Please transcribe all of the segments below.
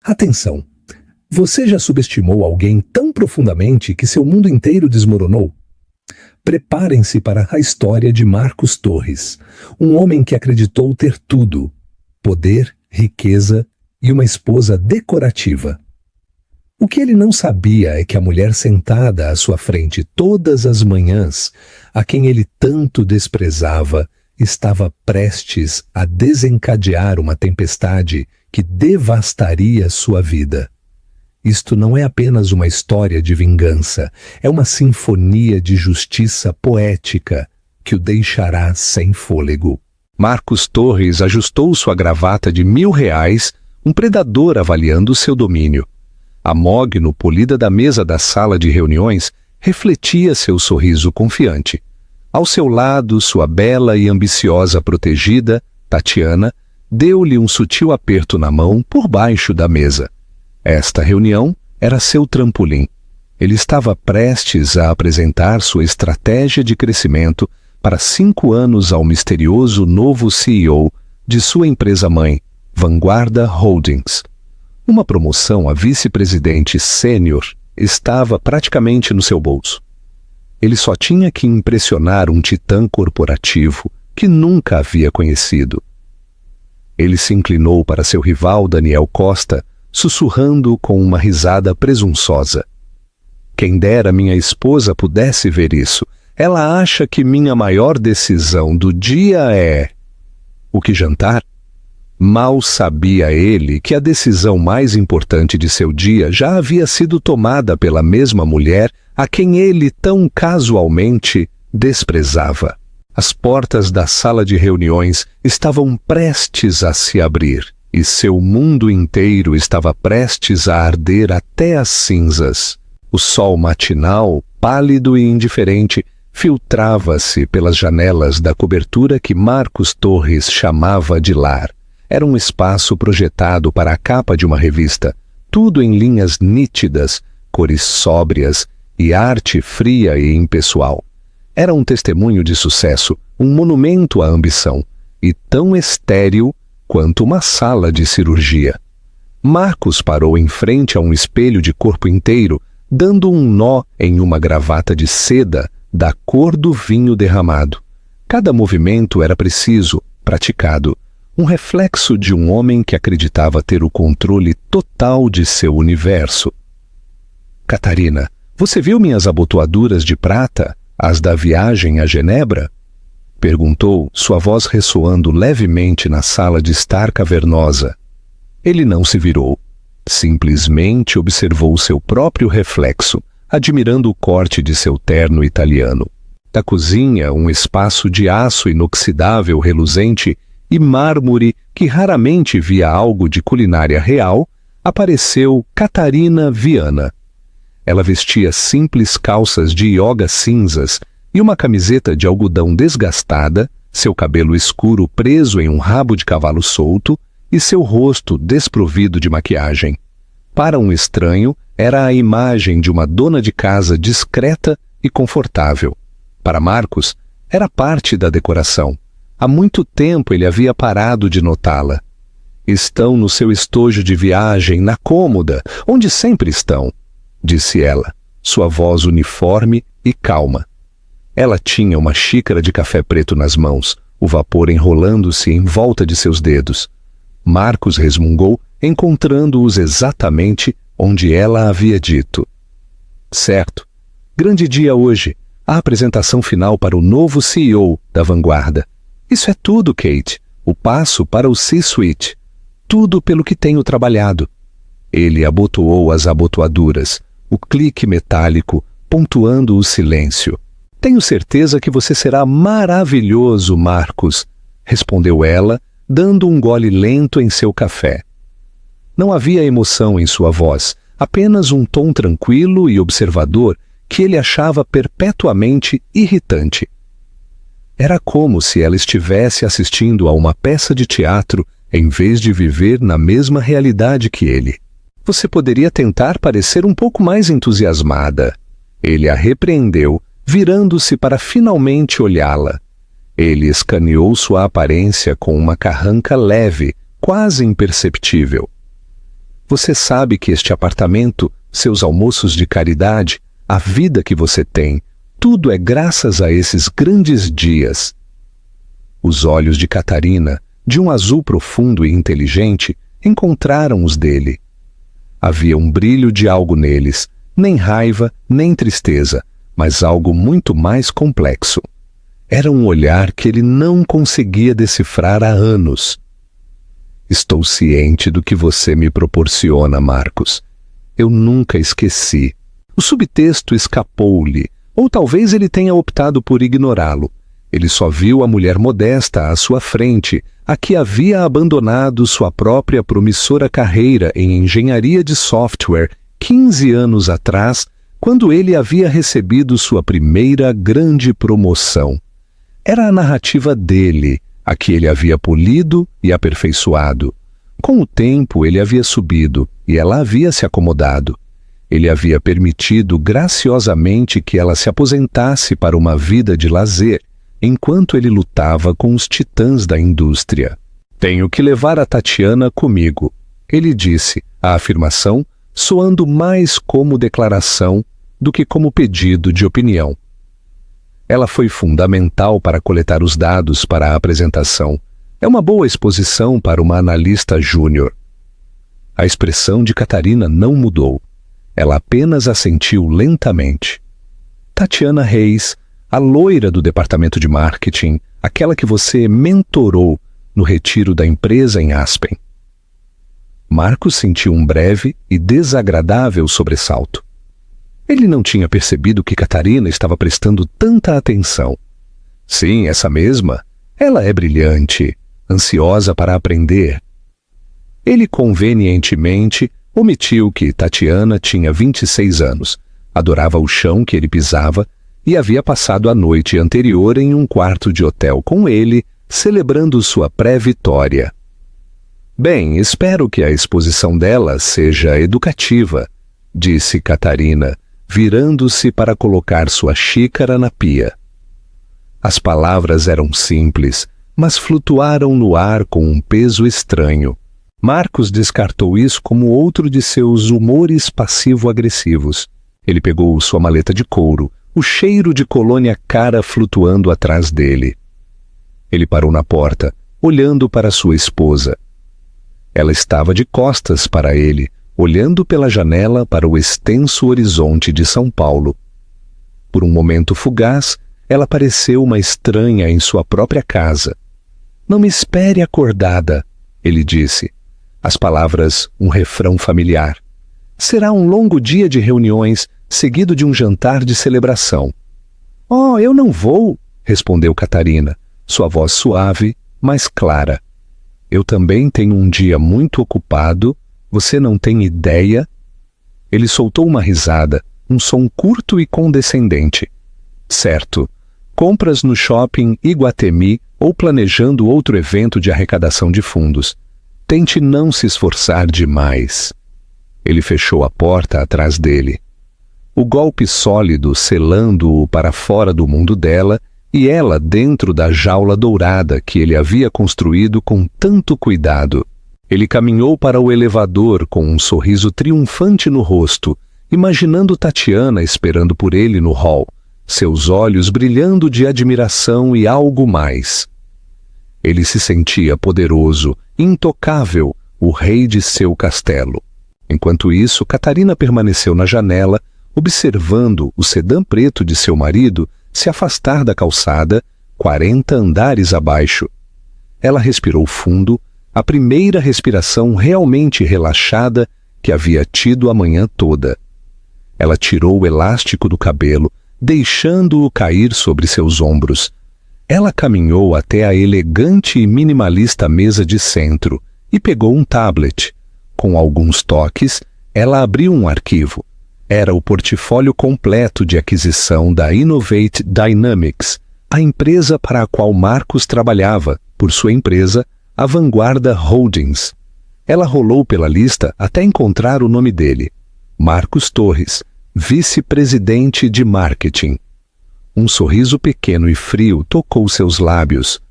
Atenção! Você já subestimou alguém tão profundamente que seu mundo inteiro desmoronou? Preparem-se para a história de Marcos Torres, um homem que acreditou ter tudo: poder, riqueza e uma esposa decorativa. O que ele não sabia é que a mulher sentada à sua frente todas as manhãs, a quem ele tanto desprezava, estava prestes a desencadear uma tempestade que devastaria sua vida. Isto não é apenas uma história de vingança, é uma sinfonia de justiça poética que o deixará sem fôlego. Marcos Torres ajustou sua gravata de R$ 1.000, um predador avaliando seu domínio. A mogno polida da mesa da sala de reuniões refletia seu sorriso confiante. Ao seu lado, sua bela e ambiciosa protegida, Tatiana, deu-lhe um sutil aperto na mão por baixo da mesa. Esta reunião era seu trampolim. Ele estava prestes a apresentar sua estratégia de crescimento para 5 anos ao misterioso novo CEO de sua empresa-mãe, Vanguarda Holdings. Uma promoção a vice-presidente sênior estava praticamente no seu bolso. Ele só tinha que impressionar um titã corporativo que nunca havia conhecido. Ele se inclinou para seu rival Daniel Costa, sussurrando com uma risada presunçosa. Quem dera minha esposa pudesse ver isso. Ela acha que minha maior decisão do dia é... o que jantar? Mal sabia ele que a decisão mais importante de seu dia já havia sido tomada pela mesma mulher a quem ele tão casualmente desprezava. As portas da sala de reuniões estavam prestes a se abrir e seu mundo inteiro estava prestes a arder até as cinzas. O sol matinal, pálido e indiferente, filtrava-se pelas janelas da cobertura que Marcos Torres chamava de lar. Era um espaço projetado para a capa de uma revista, tudo em linhas nítidas, cores sóbrias e arte fria e impessoal. Era um testemunho de sucesso, um monumento à ambição, e tão estéril quanto uma sala de cirurgia. Marcos parou em frente a um espelho de corpo inteiro, dando um nó em uma gravata de seda da cor do vinho derramado. Cada movimento era preciso, praticado, um reflexo de um homem que acreditava ter o controle total de seu universo. Catarina, você viu minhas abotoaduras de prata, as da viagem a Genebra? Perguntou, sua voz ressoando levemente na sala de estar cavernosa. Ele não se virou. Simplesmente observou seu próprio reflexo, admirando o corte de seu terno italiano. Da cozinha, um espaço de aço inoxidável reluzente e mármore que raramente via algo de culinária real, apareceu Catarina Viana. Ela vestia simples calças de ioga cinzas e uma camiseta de algodão desgastada, seu cabelo escuro preso em um rabo de cavalo solto e seu rosto desprovido de maquiagem. Para um estranho, era a imagem de uma dona de casa discreta e confortável. Para Marcos, era parte da decoração. Há muito tempo ele havia parado de notá-la. Estão no seu estojo de viagem, na cômoda, onde sempre estão, disse ela, sua voz uniforme e calma. Ela tinha uma xícara de café preto nas mãos, o vapor enrolando-se em volta de seus dedos. Marcos resmungou, encontrando-os exatamente onde ela havia dito. Certo. Grande dia hoje. A apresentação final para o novo CEO da Vanguarda. Isso é tudo, Kate. O passo para o C-Suite. Tudo pelo que tenho trabalhado. Ele abotoou as abotoaduras, o clique metálico, pontuando o silêncio. Tenho certeza que você será maravilhoso, Marcos, respondeu ela, dando um gole lento em seu café. Não havia emoção em sua voz, apenas um tom tranquilo e observador que ele achava perpetuamente irritante. Era como se ela estivesse assistindo a uma peça de teatro em vez de viver na mesma realidade que ele. Você poderia tentar parecer um pouco mais entusiasmada. Ele a repreendeu, virando-se para finalmente olhá-la. Ele escaneou sua aparência com uma carranca leve, quase imperceptível. Você sabe que este apartamento, seus almoços de caridade, a vida que você tem, tudo é graças a esses grandes dias. Os olhos de Catarina, de um azul profundo e inteligente, encontraram os dele. Havia um brilho de algo neles, nem raiva, nem tristeza, mas algo muito mais complexo. Era um olhar que ele não conseguia decifrar há anos. Estou ciente do que você me proporciona, Marcos. Eu nunca esqueci. O subtexto escapou-lhe, ou talvez ele tenha optado por ignorá-lo. Ele só viu a mulher modesta à sua frente, a que havia abandonado sua própria promissora carreira em engenharia de software 15 anos atrás, quando ele havia recebido sua primeira grande promoção. Era a narrativa dele, a que ele havia polido e aperfeiçoado. Com o tempo ele havia subido e ela havia se acomodado. Ele havia permitido graciosamente que ela se aposentasse para uma vida de lazer, enquanto ele lutava com os titãs da indústria. Tenho que levar a Tatiana comigo, ele disse, a afirmação soando mais como declaração do que como pedido de opinião. Ela foi fundamental para coletar os dados para a apresentação. É uma boa exposição para uma analista júnior. A expressão de Catarina não mudou. Ela apenas assentiu lentamente. Tatiana Reis, a loira do departamento de marketing, aquela que você mentorou no retiro da empresa em Aspen. Marcos sentiu um breve e desagradável sobressalto. Ele não tinha percebido que Catarina estava prestando tanta atenção. Sim, essa mesma. Ela é brilhante, ansiosa para aprender. Ele convenientemente omitiu que Tatiana tinha 26 anos, adorava o chão que ele pisava e havia passado a noite anterior em um quarto de hotel com ele, celebrando sua pré-vitória. Bem, espero que a exposição dela seja educativa, disse Catarina, virando-se para colocar sua xícara na pia. As palavras eram simples, mas flutuaram no ar com um peso estranho. Marcos descartou isso como outro de seus humores passivo-agressivos. Ele pegou sua maleta de couro, o cheiro de colônia cara flutuando atrás dele. Ele parou na porta, olhando para sua esposa. Ela estava de costas para ele, olhando pela janela para o extenso horizonte de São Paulo. Por um momento fugaz, ela pareceu uma estranha em sua própria casa. Não me espere acordada, ele disse. As palavras, um refrão familiar. Será um longo dia de reuniões, seguido de um jantar de celebração. Oh, eu não vou, respondeu Catarina, sua voz suave, mas clara. Eu também tenho um dia muito ocupado. Você não tem ideia? Ele soltou uma risada, um som curto e condescendente. Certo. Compras no shopping Iguatemi ou planejando outro evento de arrecadação de fundos. Tente não se esforçar demais. Ele fechou a porta atrás dele. O golpe sólido selando-o para fora do mundo dela e ela dentro da jaula dourada que ele havia construído com tanto cuidado. Ele caminhou para o elevador com um sorriso triunfante no rosto, imaginando Tatiana esperando por ele no hall, seus olhos brilhando de admiração e algo mais. Ele se sentia poderoso, intocável, o rei de seu castelo. Enquanto isso, Catarina permaneceu na janela, observando o sedã preto de seu marido se afastar da calçada, 40 andares abaixo. Ela respirou fundo, a primeira respiração realmente relaxada que havia tido a manhã toda. Ela tirou o elástico do cabelo, deixando-o cair sobre seus ombros. Ela caminhou até a elegante e minimalista mesa de centro e pegou um tablet. Com alguns toques, ela abriu um arquivo. Era o portfólio completo de aquisição da Innovate Dynamics, a empresa para a qual Marcos trabalhava, por sua empresa, a Vanguarda Holdings. Ela rolou pela lista até encontrar o nome dele. Marcos Torres, vice-presidente de marketing. Um sorriso pequeno e frio tocou seus lábios.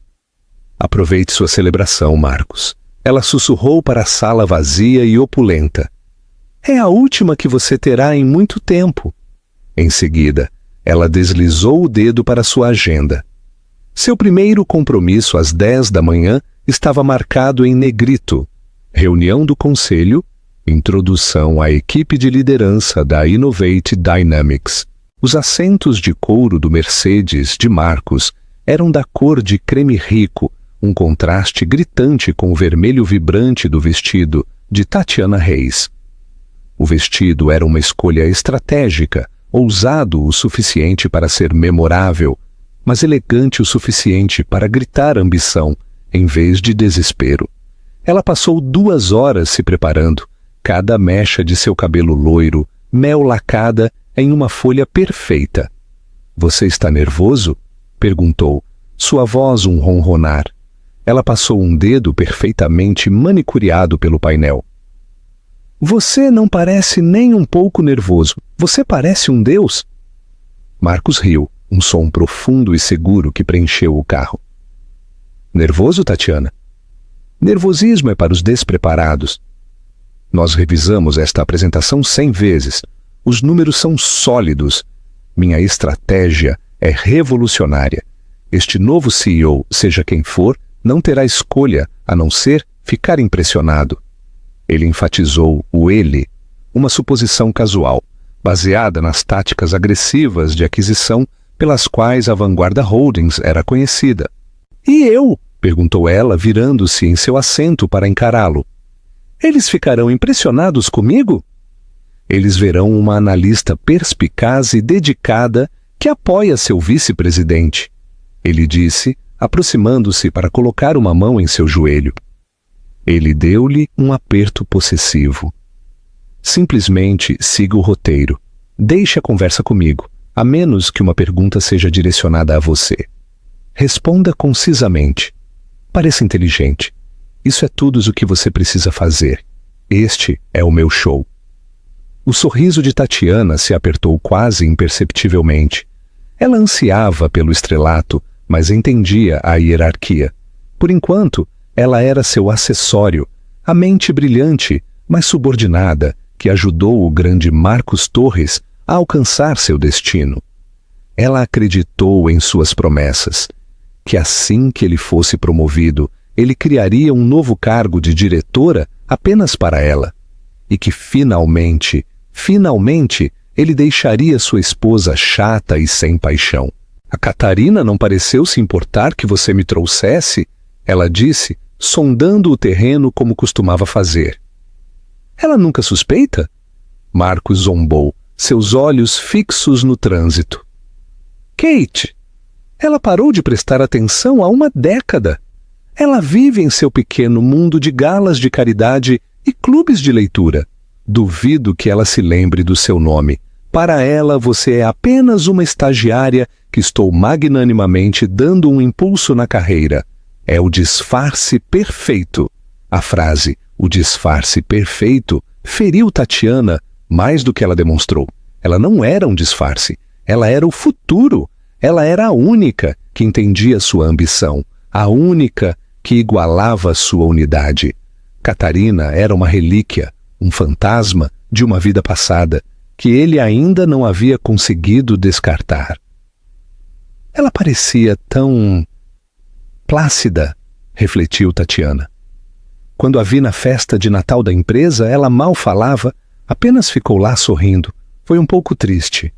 Aproveite sua celebração, Marcos. Ela sussurrou para a sala vazia e opulenta. É a última que você terá em muito tempo. Em seguida, ela deslizou o dedo para sua agenda. Seu primeiro compromisso às 10 da manhã estava marcado em negrito. Reunião do conselho, introdução à equipe de liderança da Innovate Dynamics. Os assentos de couro do Mercedes de Marcos eram da cor de creme rico, um contraste gritante com o vermelho vibrante do vestido de Tatiana Reis. O vestido era uma escolha estratégica, ousado o suficiente para ser memorável, mas elegante o suficiente para gritar ambição, em vez de desespero. Ela passou 2 horas se preparando, cada mecha de seu cabelo loiro, mel lacada em uma folha perfeita. "Você está nervoso?" perguntou, sua voz um ronronar. Ela passou um dedo perfeitamente manicuriado pelo painel. "Você não parece nem um pouco nervoso. Você parece um deus." Marcos riu, um som profundo e seguro que preencheu o carro. "Nervoso, Tatiana? Nervosismo é para os despreparados. Nós revisamos esta apresentação 100 vezes. Os números são sólidos. Minha estratégia é revolucionária. Este novo CEO, seja quem for, não terá escolha a não ser ficar impressionado." Ele enfatizou o ele, uma suposição casual, baseada nas táticas agressivas de aquisição pelas quais a Vanguarda Holdings era conhecida. "E eu?" perguntou ela, virando-se em seu assento para encará-lo. "Eles ficarão impressionados comigo?" "Eles verão uma analista perspicaz e dedicada que apoia seu vice-presidente", ele disse, aproximando-se para colocar uma mão em seu joelho. Ele deu-lhe um aperto possessivo. "Simplesmente siga o roteiro. Deixe a conversa comigo, a menos que uma pergunta seja direcionada a você. Responda concisamente. Pareça inteligente. Isso é tudo o que você precisa fazer. Este é o meu show." O sorriso de Tatiana se apertou quase imperceptivelmente. Ela ansiava pelo estrelato, mas entendia a hierarquia. Por enquanto, ela era seu acessório, a mente brilhante, mas subordinada, que ajudou o grande Marcos Torres a alcançar seu destino. Ela acreditou em suas promessas, que assim que ele fosse promovido, ele criaria um novo cargo de diretora apenas para ela, e que finalmente, ele deixaria sua esposa chata e sem paixão. "A Catarina não pareceu se importar que você me trouxesse?" ela disse, sondando o terreno como costumava fazer. "Ela nunca suspeita?" Marcos zombou, seus olhos fixos no trânsito. "Kate, ela parou de prestar atenção há uma década. Ela vive em seu pequeno mundo de galas de caridade e clubes de leitura. Duvido que ela se lembre do seu nome. Para ela, você é apenas uma estagiária que estou magnanimamente dando um impulso na carreira. É o disfarce perfeito." A frase, "o disfarce perfeito", feriu Tatiana mais do que ela demonstrou. Ela não era um disfarce. Ela era o futuro. Ela era a única que entendia sua ambição, a única que igualava sua unidade. Catarina era uma relíquia, um fantasma de uma vida passada, que ele ainda não havia conseguido descartar. Ela parecia tão plácida, refletiu Tatiana. Quando a vi na festa de Natal da empresa, ela mal falava, apenas ficou lá sorrindo. Foi um pouco triste.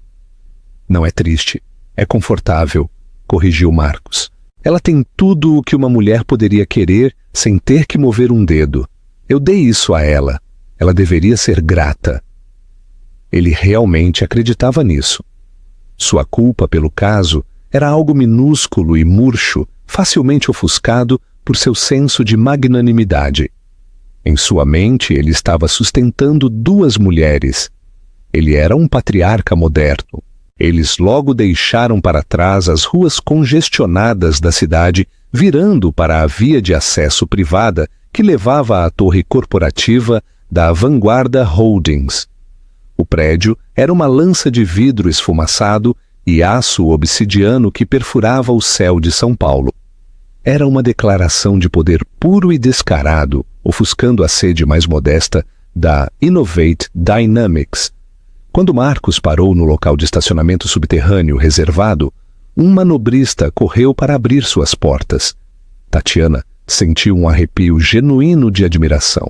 Não é triste, é confortável, corrigiu Marcos. Ela tem tudo o que uma mulher poderia querer sem ter que mover um dedo. Eu dei isso a ela. Ela deveria ser grata. Ele realmente acreditava nisso. Sua culpa pelo caso era algo minúsculo e murcho, facilmente ofuscado por seu senso de magnanimidade. Em sua mente, ele estava sustentando 2 mulheres. Ele era um patriarca moderno. Eles logo deixaram para trás as ruas congestionadas da cidade, virando para a via de acesso privada que levava à torre corporativa da Vanguarda Holdings. O prédio era uma lança de vidro esfumaçado e aço obsidiano que perfurava o céu de São Paulo. Era uma declaração de poder puro e descarado, ofuscando a sede mais modesta da Innovate Dynamics. Quando Marcus parou no local de estacionamento subterrâneo reservado, um manobrista correu para abrir suas portas. Tatiana sentiu um arrepio genuíno de admiração.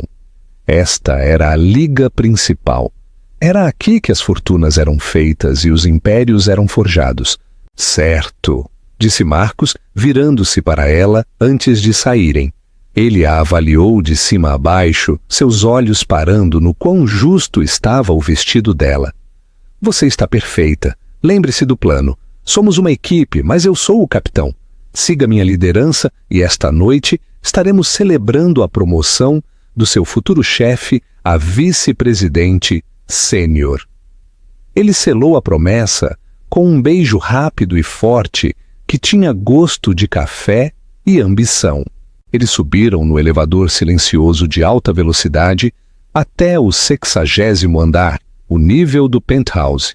Esta era a liga principal. Era aqui que as fortunas eram feitas e os impérios eram forjados. Certo, disse Marcus, virando-se para ela antes de saírem. Ele a avaliou de cima a baixo, seus olhos parando no quão justo estava o vestido dela. Você está perfeita. Lembre-se do plano. Somos uma equipe, mas eu sou o capitão. Siga minha liderança e esta noite estaremos celebrando a promoção do seu futuro chefe a vice-presidente sênior. Ele selou a promessa com um beijo rápido e forte que tinha gosto de café e ambição. Eles subiram no elevador silencioso de alta velocidade até o 60º andar, o nível do penthouse.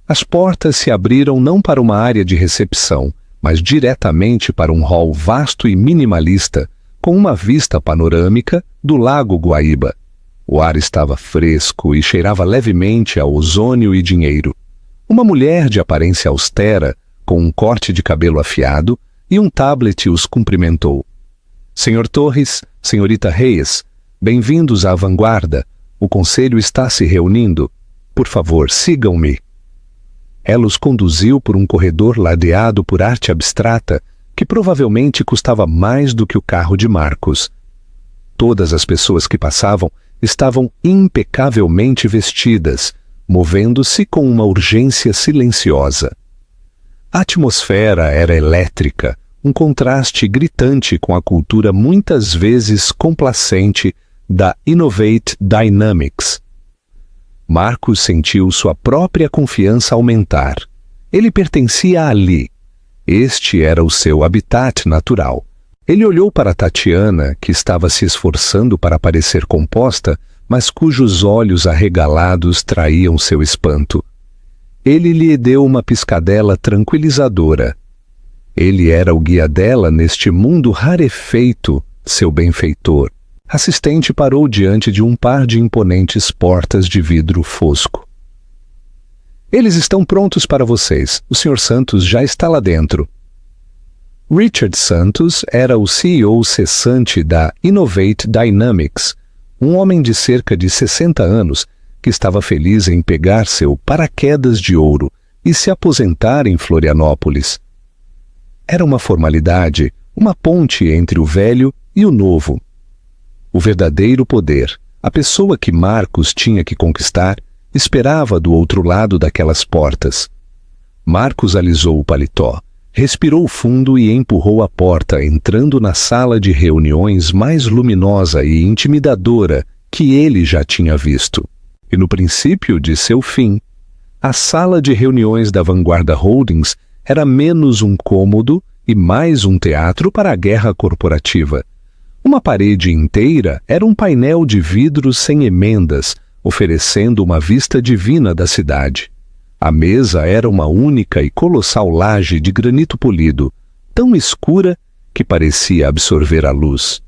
As portas se abriram não para uma área de recepção, mas diretamente para um hall vasto e minimalista, com uma vista panorâmica do Lago Guaíba. O ar estava fresco e cheirava levemente a ozônio e dinheiro. Uma mulher de aparência austera, com um corte de cabelo afiado e um tablet, os cumprimentou. Senhor Torres, senhorita Reyes, bem-vindos à vanguarda. O conselho está se reunindo. Por favor, sigam-me. Ela os conduziu por um corredor ladeado por arte abstrata que provavelmente custava mais do que o carro de Marcus. Todas as pessoas que passavam estavam impecavelmente vestidas, movendo-se com uma urgência silenciosa. A atmosfera era elétrica, um contraste gritante com a cultura muitas vezes complacente da Innovate Dynamics. Marcus sentiu sua própria confiança aumentar. Ele pertencia ali. Este era o seu habitat natural. Ele olhou para Tatiana, que estava se esforçando para parecer composta, mas cujos olhos arregalados traíam seu espanto. Ele lhe deu uma piscadela tranquilizadora. Ele era o guia dela neste mundo rarefeito, seu benfeitor. A assistente parou diante de um par de imponentes portas de vidro fosco. Eles estão prontos para vocês. O Sr. Santos já está lá dentro. Richard Santos era o CEO cessante da Innovate Dynamics, um homem de cerca de 60 anos que estava feliz em pegar seu paraquedas de ouro e se aposentar em Florianópolis. Era uma formalidade, uma ponte entre o velho e o novo. O verdadeiro poder, a pessoa que Marcus tinha que conquistar, esperava do outro lado daquelas portas. Marcus alisou o paletó, respirou fundo e empurrou a porta, entrando na sala de reuniões mais luminosa e intimidadora que ele já tinha visto. E no princípio de seu fim, a sala de reuniões da Vanguarda Holdings era menos um cômodo e mais um teatro para a guerra corporativa. Uma parede inteira era um painel de vidro sem emendas, oferecendo uma vista divina da cidade. A mesa era uma única e colossal laje de granito polido, tão escura que parecia absorver a luz.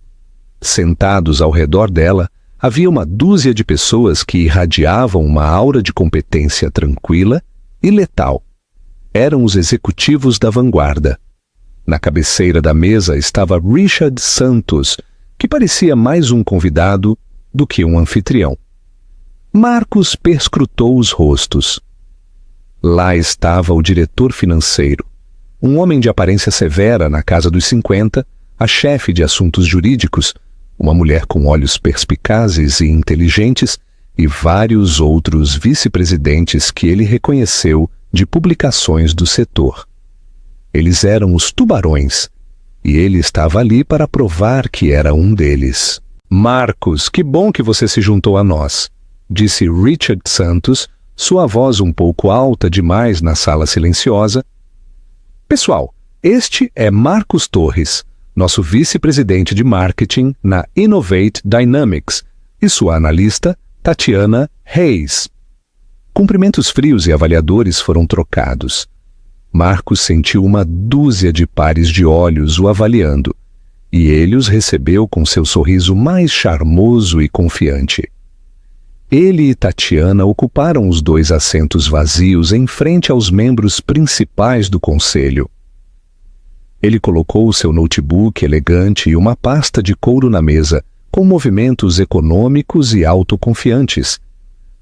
Sentados ao redor dela, havia uma dúzia de pessoas que irradiavam uma aura de competência tranquila e letal. Eram os executivos da vanguarda. Na cabeceira da mesa estava Richard Santos, que parecia mais um convidado do que um anfitrião. Marcus perscrutou os rostos. Lá estava o diretor financeiro, um homem de aparência severa na casa dos 50, a chefe de assuntos jurídicos, uma mulher com olhos perspicazes e inteligentes e vários outros vice-presidentes que ele reconheceu de publicações do setor. Eles eram os tubarões, e ele estava ali para provar que era um deles. Marcus, que bom que você se juntou a nós, disse Richard Santos, sua voz um pouco alta demais na sala silenciosa. Pessoal, este é Marcus Torres, nosso vice-presidente de marketing na Innovate Dynamics, e sua analista, Tatiana Reyes. Cumprimentos frios e avaliadores foram trocados. Marcus sentiu uma dúzia de pares de olhos o avaliando, e ele os recebeu com seu sorriso mais charmoso e confiante. Ele e Tatiana ocuparam os 2 assentos vazios em frente aos membros principais do conselho. Ele colocou seu notebook elegante e uma pasta de couro na mesa, com movimentos econômicos e autoconfiantes.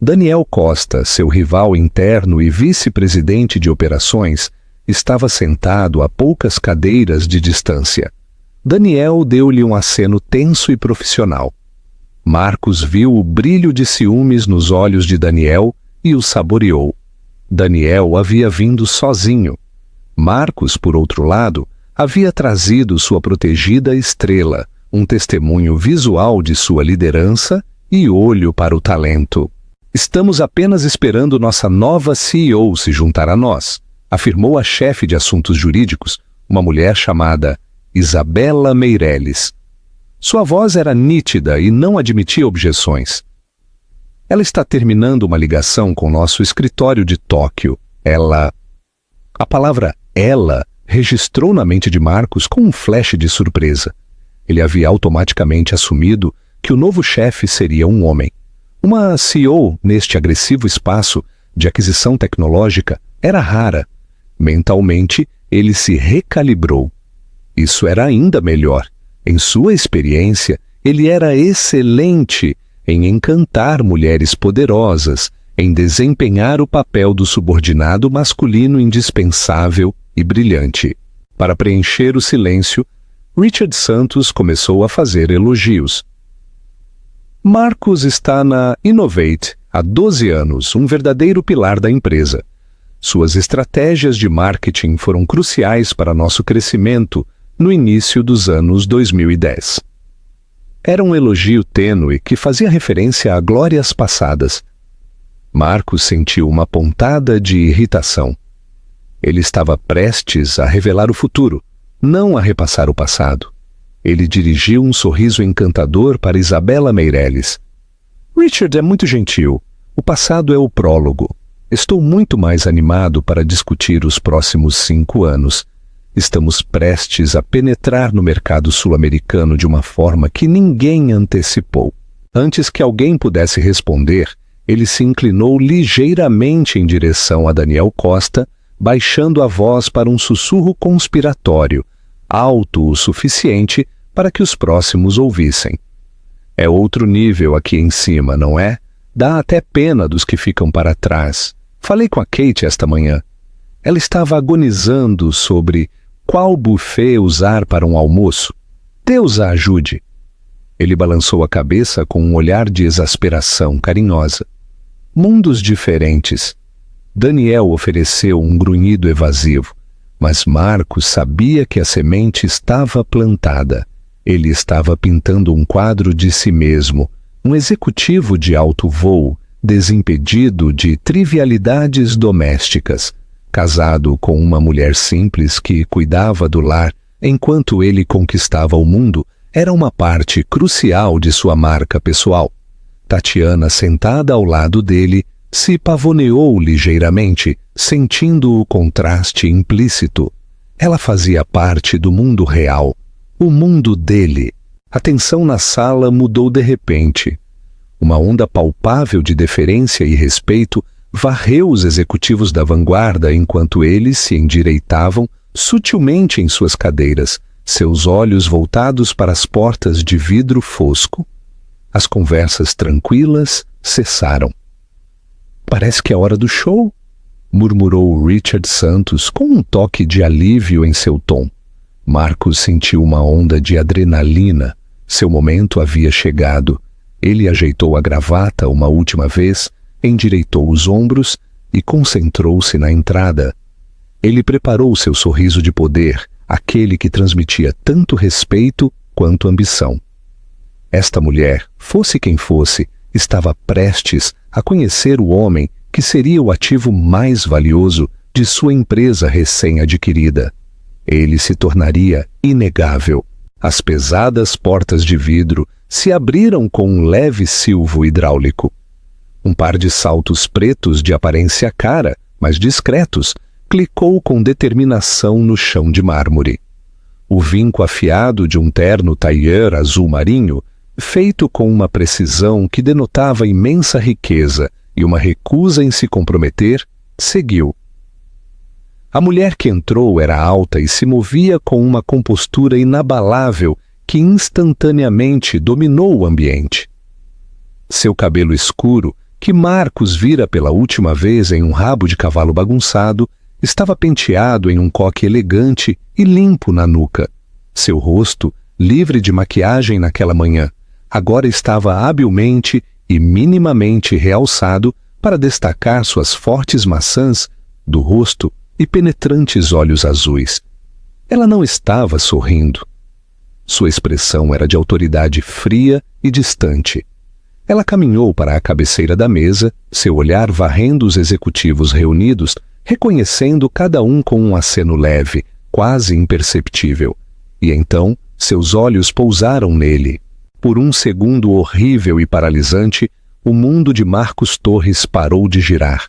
Daniel Costa, seu rival interno e vice-presidente de operações, estava sentado a poucas cadeiras de distância. Daniel deu-lhe um aceno tenso e profissional. Marcos viu o brilho de ciúmes nos olhos de Daniel e o saboreou. Daniel havia vindo sozinho. Marcos, por outro lado, havia trazido sua protegida Estrela, um testemunho visual de sua liderança e olho para o talento. Estamos apenas esperando nossa nova CEO se juntar a nós, afirmou a chefe de assuntos jurídicos, uma mulher chamada Isabela Meirelles. Sua voz era nítida e não admitia objeções. Ela está terminando uma ligação com nosso escritório de Tóquio. A palavra ela registrou na mente de Marcos com um flash de surpresa. Ele havia automaticamente assumido que o novo chefe seria um homem. Uma CEO neste agressivo espaço de aquisição tecnológica era rara. Mentalmente, ele se recalibrou. Isso era ainda melhor. Em sua experiência, ele era excelente em encantar mulheres poderosas, em desempenhar o papel do subordinado masculino indispensável e brilhante. Para preencher o silêncio, Richard Santos começou a fazer elogios. Marcos está na Innovate há 12 anos, um verdadeiro pilar da empresa. Suas estratégias de marketing foram cruciais para nosso crescimento no início dos anos 2010. Era um elogio tênue que fazia referência a glórias passadas. Marcos sentiu uma pontada de irritação. Ele estava prestes a revelar o futuro, não a repassar o passado. Ele dirigiu um sorriso encantador para Isabela Meirelles. Richard é muito gentil. O passado é o prólogo. Estou muito mais animado para discutir os próximos 5 anos. Estamos prestes a penetrar no mercado sul-americano de uma forma que ninguém antecipou. Antes que alguém pudesse responder, ele se inclinou ligeiramente em direção a Daniel Costa, baixando a voz para um sussurro conspiratório, alto o suficiente para que os próximos ouvissem. É outro nível aqui em cima, não é? Dá até pena dos que ficam para trás. Falei com a Kate esta manhã. Ela estava agonizando sobre qual buffet usar para um almoço. Deus a ajude. Ele balançou a cabeça com um olhar de exasperação carinhosa. Mundos diferentes. Daniel ofereceu um grunhido evasivo, mas Marcos sabia que a semente estava plantada. Ele estava pintando um quadro de si mesmo, um executivo de alto voo, desimpedido de trivialidades domésticas, casado com uma mulher simples que cuidava do lar enquanto ele conquistava o mundo, era uma parte crucial de sua marca pessoal. Tatiana, sentada ao lado dele, se pavoneou ligeiramente, sentindo o contraste implícito. Ela fazia parte do mundo real, o mundo dele. A tensão na sala mudou de repente. Uma onda palpável de deferência e respeito varreu os executivos da vanguarda enquanto eles se endireitavam sutilmente em suas cadeiras, seus olhos voltados para as portas de vidro fosco. As conversas tranquilas cessaram. Parece que é hora do show, murmurou Richard Santos com um toque de alívio em seu tom. Marcos sentiu uma onda de adrenalina. Seu momento havia chegado. Ele ajeitou a gravata uma última vez, endireitou os ombros e concentrou-se na entrada. Ele preparou seu sorriso de poder, aquele que transmitia tanto respeito quanto ambição. Esta mulher, fosse quem fosse, estava prestes a conhecer o homem que seria o ativo mais valioso de sua empresa recém-adquirida. Ele se tornaria inegável. As pesadas portas de vidro se abriram com um leve silvo hidráulico. Um par de saltos pretos de aparência cara, mas discretos, clicou com determinação no chão de mármore. O vinco afiado de um terno tailleur azul marinho feito com uma precisão que denotava imensa riqueza e uma recusa em se comprometer, seguiu. A mulher que entrou era alta e se movia com uma compostura inabalável que instantaneamente dominou o ambiente. Seu cabelo escuro, que Marcos vira pela última vez em um rabo de cavalo bagunçado, estava penteado em um coque elegante e limpo na nuca. Seu rosto, livre de maquiagem naquela manhã, agora estava habilmente e minimamente realçado para destacar suas fortes maçãs do rosto e penetrantes olhos azuis. Ela não estava sorrindo. Sua expressão era de autoridade fria e distante. Ela caminhou para a cabeceira da mesa, seu olhar varrendo os executivos reunidos, reconhecendo cada um com um aceno leve, quase imperceptível. E então seus olhos pousaram nele. Por um segundo horrível e paralisante, o mundo de Marcos Torres parou de girar.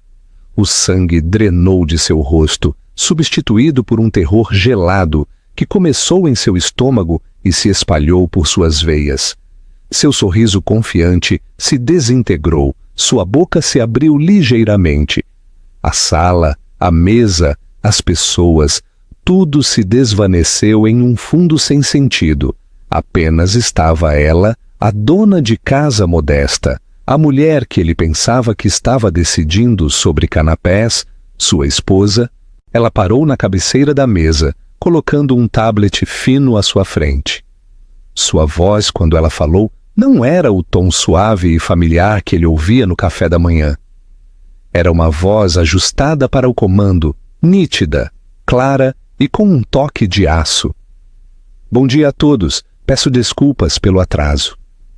O sangue drenou de seu rosto, substituído por um terror gelado que começou em seu estômago e se espalhou por suas veias. Seu sorriso confiante se desintegrou, sua boca se abriu ligeiramente. A sala, a mesa, as pessoas, tudo se desvaneceu em um fundo sem sentido. Apenas estava ela, a dona de casa modesta, a mulher que ele pensava que estava decidindo sobre canapés, sua esposa. Ela parou na cabeceira da mesa, colocando um tablet fino à sua frente. Sua voz, quando ela falou, não era o tom suave e familiar que ele ouvia no café da manhã. Era uma voz ajustada para o comando, nítida, clara e com um toque de aço. Bom dia a todos. Peço desculpas pelo atraso.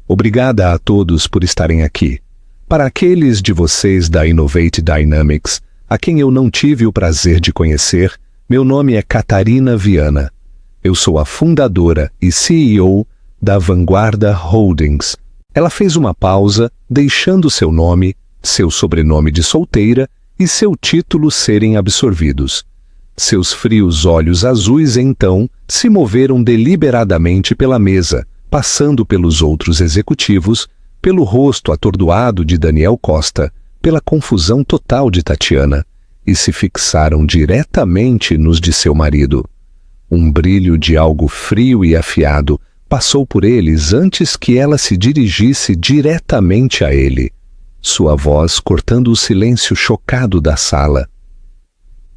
Obrigada a todos por estarem aqui. Para aqueles de vocês da Innovate Dynamics, a quem eu não tive o prazer de conhecer, meu nome é Catarina Viana. Eu sou a fundadora e CEO da Vanguarda Holdings. Ela fez uma pausa, deixando seu nome, seu sobrenome de solteira e seu título serem absorvidos. Seus frios olhos azuis, então, se moveram deliberadamente pela mesa, passando pelos outros executivos, pelo rosto atordoado de Daniel Costa, pela confusão total de Tatiana, e se fixaram diretamente nos de seu marido. Um brilho de algo frio e afiado passou por eles antes que ela se dirigisse diretamente a ele, sua voz cortando o silêncio chocado da sala.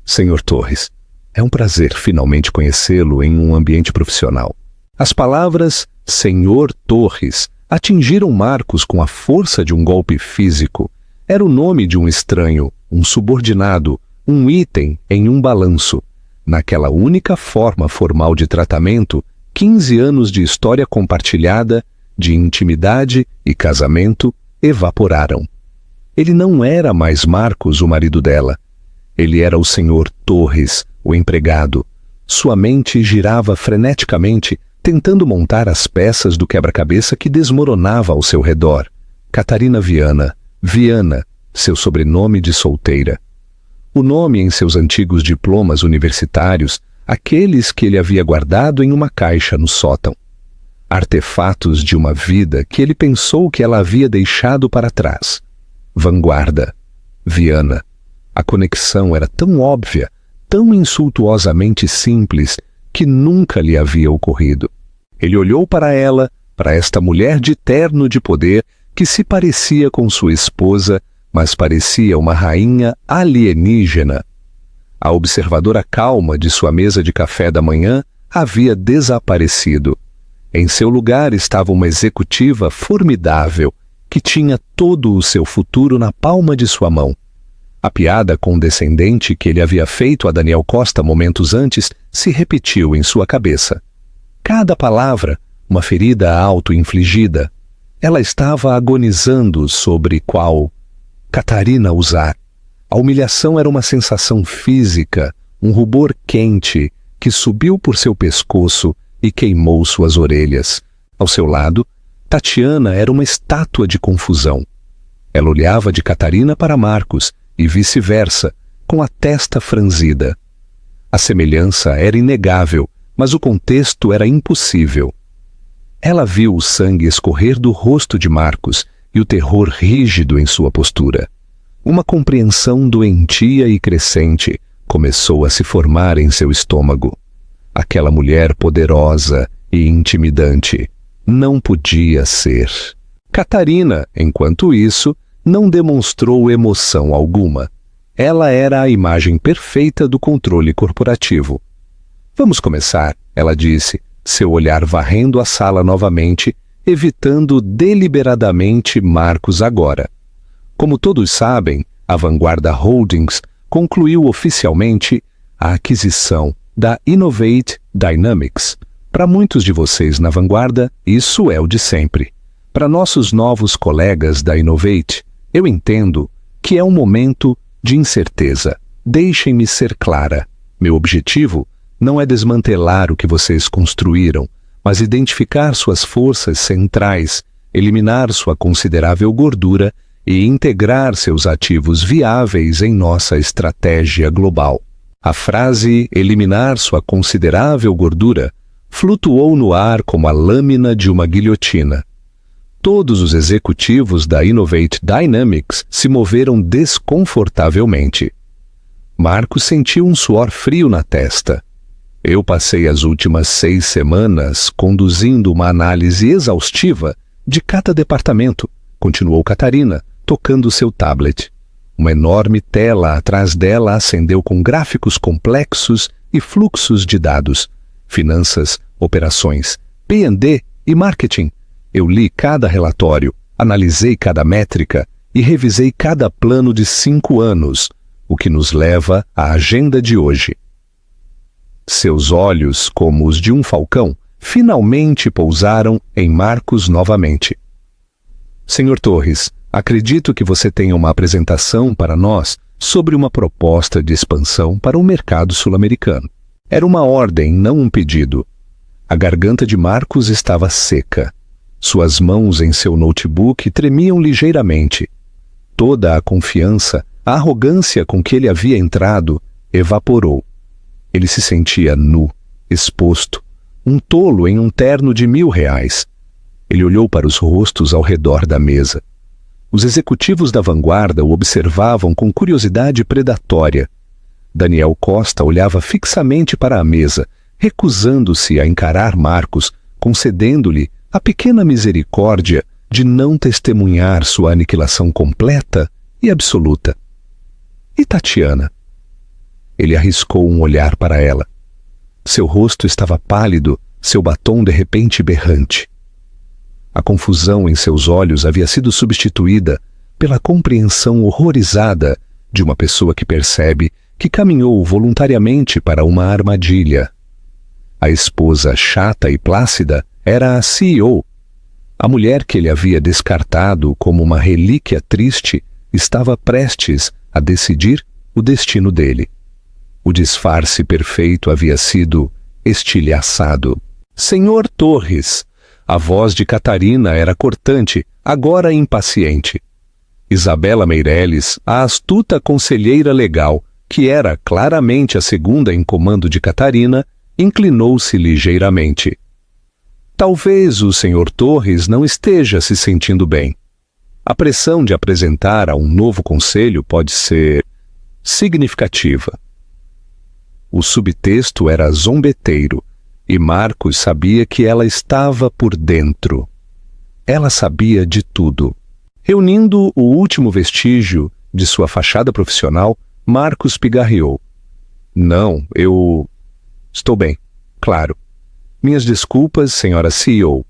Senhor Torres, é um prazer finalmente conhecê-lo em um ambiente profissional. As palavras Senhor Torres atingiram Marcos com a força de um golpe físico. Era o nome de um estranho, um subordinado, um item em um balanço. Naquela única forma formal de tratamento, 15 anos de história compartilhada, de intimidade e casamento, evaporaram. Ele não era mais Marcos, o marido dela. Ele era o Senhor Torres, o empregado. Sua mente girava freneticamente, tentando montar as peças do quebra-cabeça que desmoronava ao seu redor. Catarina Viana, Viana, seu sobrenome de solteira. O nome em seus antigos diplomas universitários, aqueles que ele havia guardado em uma caixa no sótão. Artefatos de uma vida que ele pensou que ela havia deixado para trás. Vanguarda, Viana. A conexão era tão óbvia, tão insultuosamente simples, que nunca lhe havia ocorrido. Ele olhou para ela, para esta mulher de terno de poder que se parecia com sua esposa, mas parecia uma rainha alienígena. A observadora calma de sua mesa de café da manhã havia desaparecido. Em seu lugar estava uma executiva formidável, que tinha todo o seu futuro na palma de sua mão. A piada condescendente que ele havia feito a Daniel Costa momentos antes se repetiu em sua cabeça. Cada palavra, uma ferida auto-infligida. Ela estava agonizando sobre qual Catarina usar. A humilhação era uma sensação física, um rubor quente que subiu por seu pescoço e queimou suas orelhas. Ao seu lado, Tatiana era uma estátua de confusão. Ela olhava de Catarina para Marcos e vice-versa, com a testa franzida. A semelhança era inegável, mas o contexto era impossível. Ela viu o sangue escorrer do rosto de Marcos e o terror rígido em sua postura. Uma compreensão doentia e crescente começou a se formar em seu estômago. Aquela mulher poderosa e intimidante não podia ser. Catarina, enquanto isso, não demonstrou emoção alguma. Ela era a imagem perfeita do controle corporativo. Vamos começar, ela disse, seu olhar varrendo a sala novamente, evitando deliberadamente Marcos agora. Como todos sabem, a Vanguarda Holdings concluiu oficialmente a aquisição da Innovate Dynamics. Para muitos de vocês na Vanguarda, isso é o de sempre. Para nossos novos colegas da Innovate, eu entendo que é um momento de incerteza. Deixem-me ser clara. Meu objetivo não é desmantelar o que vocês construíram, mas identificar suas forças centrais, eliminar sua considerável gordura e integrar seus ativos viáveis em nossa estratégia global. A frase eliminar sua considerável gordura flutuou no ar como a lâmina de uma guilhotina. Todos os executivos da Innovate Dynamics se moveram desconfortavelmente. Marcos sentiu um suor frio na testa. Eu passei as últimas 6 semanas conduzindo uma análise exaustiva de cada departamento, continuou Catarina, tocando seu tablet. Uma enorme tela atrás dela acendeu com gráficos complexos e fluxos de dados. Finanças, operações, P&D e marketing. Eu li cada relatório, analisei cada métrica e revisei cada plano de 5 anos, o que nos leva à agenda de hoje. Seus olhos, como os de um falcão, finalmente pousaram em Marcos novamente. Senhor Torres, acredito que você tenha uma apresentação para nós sobre uma proposta de expansão para o mercado sul-americano. Era uma ordem, não um pedido. A garganta de Marcos estava seca. Suas mãos em seu notebook tremiam ligeiramente. Toda a confiança, a arrogância com que ele havia entrado, evaporou. Ele se sentia nu, exposto, um tolo em um terno de R$1.000. Ele olhou para os rostos ao redor da mesa. Os executivos da Vanguarda o observavam com curiosidade predatória. Daniel Costa olhava fixamente para a mesa, recusando-se a encarar Marcos, concedendo-lhe a pequena misericórdia de não testemunhar sua aniquilação completa e absoluta. E Tatiana? Ele arriscou um olhar para ela. Seu rosto estava pálido, seu batom de repente berrante. A confusão em seus olhos havia sido substituída pela compreensão horrorizada de uma pessoa que percebe que caminhou voluntariamente para uma armadilha. A esposa chata e plácida era a CEO. A mulher que ele havia descartado como uma relíquia triste estava prestes a decidir o destino dele. O disfarce perfeito havia sido estilhaçado. Senhor Torres! A voz de Catarina era cortante, agora impaciente. Isabela Meirelles, a astuta conselheira legal, que era claramente a segunda em comando de Catarina, inclinou-se ligeiramente. Talvez o Sr. Torres não esteja se sentindo bem. A pressão de apresentar a um novo conselho pode ser significativa. O subtexto era zombeteiro, e Marcos sabia que ela estava por dentro. Ela sabia de tudo. Reunindo o último vestígio de sua fachada profissional, Marcos pigarreou. Não, eu... Estou bem, claro. Minhas desculpas, senhora CEO.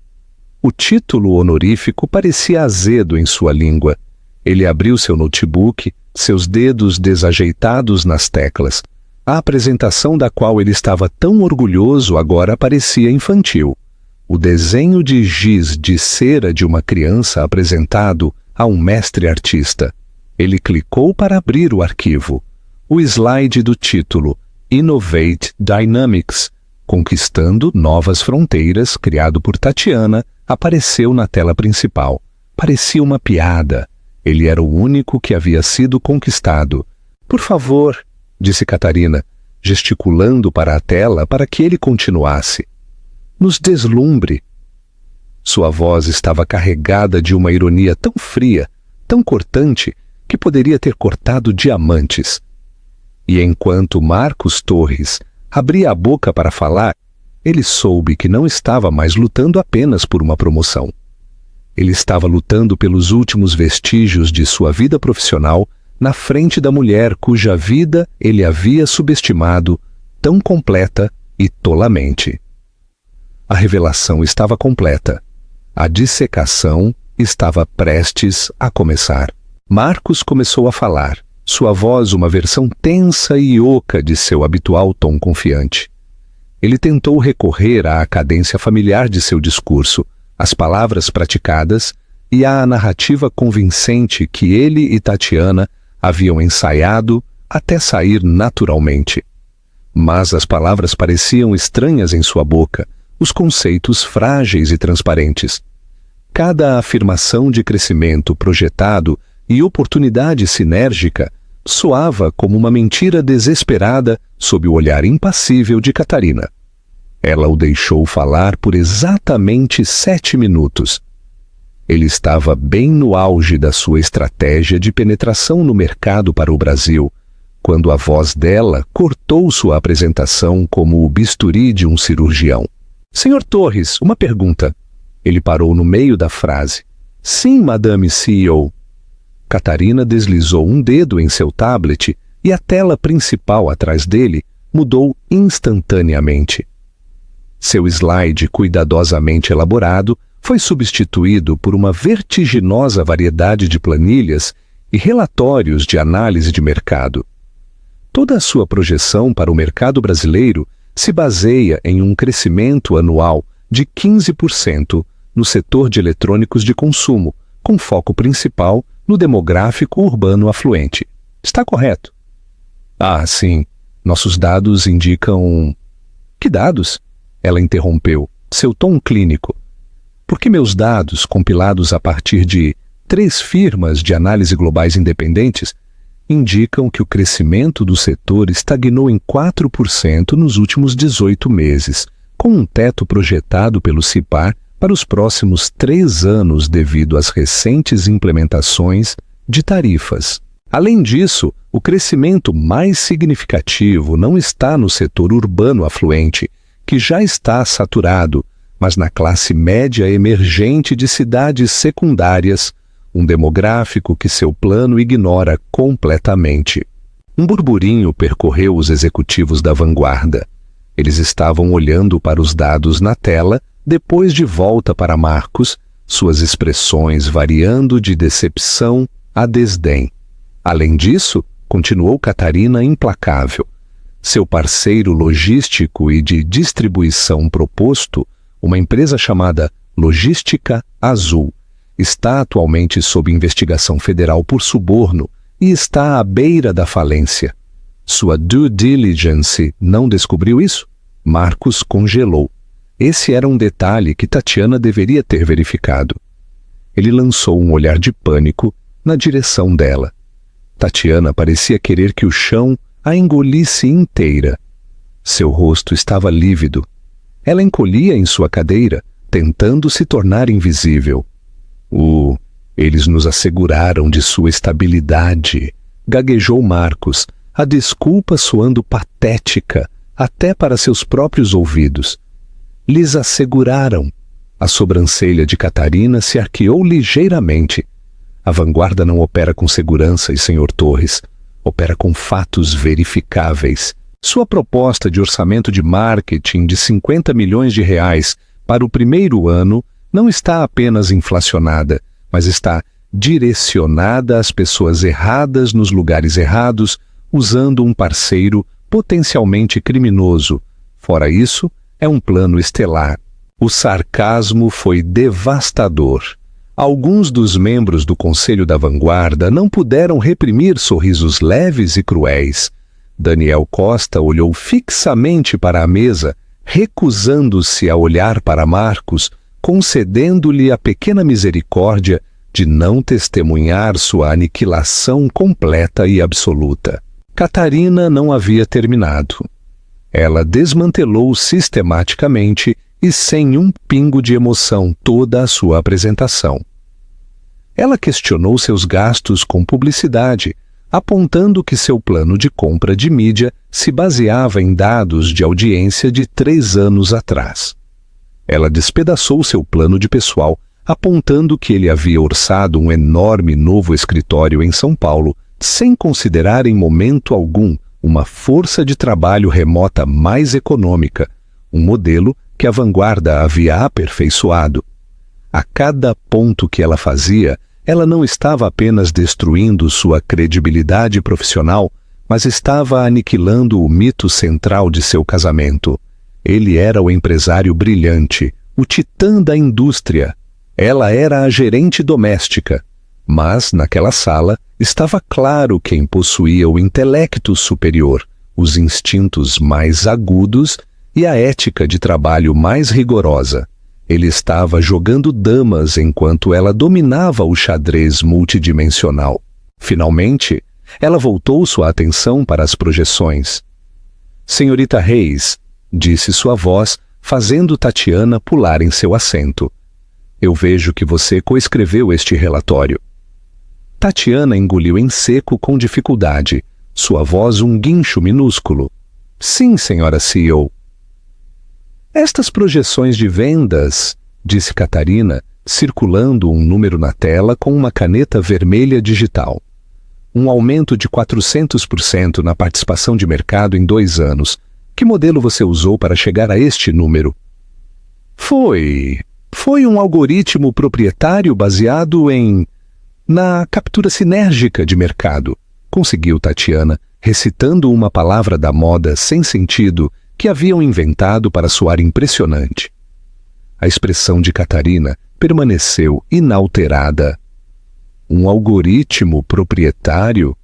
O título honorífico parecia azedo em sua língua. Ele abriu seu notebook, seus dedos desajeitados nas teclas. A apresentação da qual ele estava tão orgulhoso agora parecia infantil. O desenho de giz de cera de uma criança apresentado a um mestre artista. Ele clicou para abrir o arquivo. O slide do título, Innovate Dynamics, Conquistando Novas Fronteiras, criado por Tatiana, apareceu na tela principal. Parecia uma piada. Ele era o único que havia sido conquistado. Por favor, disse Catarina, gesticulando para a tela para que ele continuasse. Nos deslumbre. Sua voz estava carregada de uma ironia tão fria, tão cortante, que poderia ter cortado diamantes. E enquanto Marcos Torres abria a boca para falar, ele soube que não estava mais lutando apenas por uma promoção. Ele estava lutando pelos últimos vestígios de sua vida profissional na frente da mulher cuja vida ele havia subestimado tão completa e tolamente. A revelação estava completa. A dissecação estava prestes a começar. Marcos começou a falar, sua voz uma versão tensa e oca de seu habitual tom confiante. Ele tentou recorrer à cadência familiar de seu discurso, às palavras praticadas e à narrativa convincente que ele e Tatiana haviam ensaiado até sair naturalmente. Mas as palavras pareciam estranhas em sua boca, os conceitos frágeis e transparentes. Cada afirmação de crescimento projetado e oportunidade sinérgica soava como uma mentira desesperada sob o olhar impassível de Catarina. Ela o deixou falar por exatamente 7 minutos. Ele estava bem no auge da sua estratégia de penetração no mercado para o Brasil, quando a voz dela cortou sua apresentação como o bisturi de um cirurgião. Senhor Torres, uma pergunta. Ele parou no meio da frase. Sim, Madame CEO. Catarina deslizou um dedo em seu tablet e a tela principal atrás dele mudou instantaneamente. Seu slide cuidadosamente elaborado foi substituído por uma vertiginosa variedade de planilhas e relatórios de análise de mercado. Toda a sua projeção para o mercado brasileiro se baseia em um crescimento anual de 15% no setor de eletrônicos de consumo, com foco principal no demográfico urbano afluente. Está correto? Ah, sim. Nossos dados indicam... Que dados? Ela interrompeu, seu tom clínico. Porque meus dados, compilados a partir de 3 firmas de análise globais independentes, indicam que o crescimento do setor estagnou em 4% nos últimos 18 meses, com um teto projetado pelo CIPAR para os próximos 3 anos devido às recentes implementações de tarifas. Além disso, o crescimento mais significativo não está no setor urbano afluente, que já está saturado, mas na classe média emergente de cidades secundárias, um demográfico que seu plano ignora completamente. Um burburinho percorreu os executivos da vanguarda. Eles estavam olhando para os dados na tela, depois de volta para Marcos, suas expressões variando de decepção a desdém. Além disso, continuou Catarina implacável. Seu parceiro logístico e de distribuição proposto, uma empresa chamada Logística Azul, está atualmente sob investigação federal por suborno e está à beira da falência. Sua due diligence não descobriu isso? Marcos congelou. Esse era um detalhe que Tatiana deveria ter verificado. Ele lançou um olhar de pânico na direção dela. Tatiana parecia querer que o chão a engolisse inteira. Seu rosto estava lívido. Ela encolhia em sua cadeira, tentando se tornar invisível. Eles nos asseguraram de sua estabilidade, gaguejou Marcos, a desculpa soando patética até para seus próprios ouvidos. Lhes asseguraram. A sobrancelha de Catarina se arqueou ligeiramente. A vanguarda não opera com segurança, Sr. Torres. Opera com fatos verificáveis. Sua proposta de orçamento de marketing de 50 milhões de reais para o primeiro ano não está apenas inflacionada, mas está direcionada às pessoas erradas nos lugares errados, usando um parceiro potencialmente criminoso. Fora isso, é um plano estelar. O sarcasmo foi devastador. Alguns dos membros do Conselho da Vanguarda não puderam reprimir sorrisos leves e cruéis. Daniel Costa olhou fixamente para a mesa, recusando-se a olhar para Marcos, concedendo-lhe a pequena misericórdia de não testemunhar sua aniquilação completa e absoluta. Catarina não havia terminado. Ela desmantelou sistematicamente e sem um pingo de emoção toda a sua apresentação. Ela questionou seus gastos com publicidade, apontando que seu plano de compra de mídia se baseava em dados de audiência de 3 anos atrás. Ela despedaçou seu plano de pessoal, apontando que ele havia orçado um enorme novo escritório em São Paulo, sem considerar em momento algum uma força de trabalho remota mais econômica, um modelo que a vanguarda havia aperfeiçoado. A cada ponto que ela fazia, ela não estava apenas destruindo sua credibilidade profissional, mas estava aniquilando o mito central de seu casamento. Ele era o empresário brilhante, o titã da indústria. Ela era a gerente doméstica. Mas, naquela sala, estava claro quem possuía o intelecto superior, os instintos mais agudos e a ética de trabalho mais rigorosa. Ele estava jogando damas enquanto ela dominava o xadrez multidimensional. Finalmente, ela voltou sua atenção para as projeções. Senhorita Reis, disse sua voz, fazendo Tatiana pular em seu assento. Eu vejo que você coescreveu este relatório. Tatiana engoliu em seco com dificuldade, sua voz um guincho minúsculo. Sim, senhora CEO. Estas projeções de vendas, disse Catarina, circulando um número na tela com uma caneta vermelha digital. Um aumento de 400% na participação de mercado em 2 anos. Que modelo você usou para chegar a este número? Foi um algoritmo proprietário baseado na captura sinérgica de mercado, conseguiu Tatiana, recitando uma palavra da moda sem sentido que haviam inventado para soar impressionante. A expressão de Catarina permaneceu inalterada. Um algoritmo proprietário?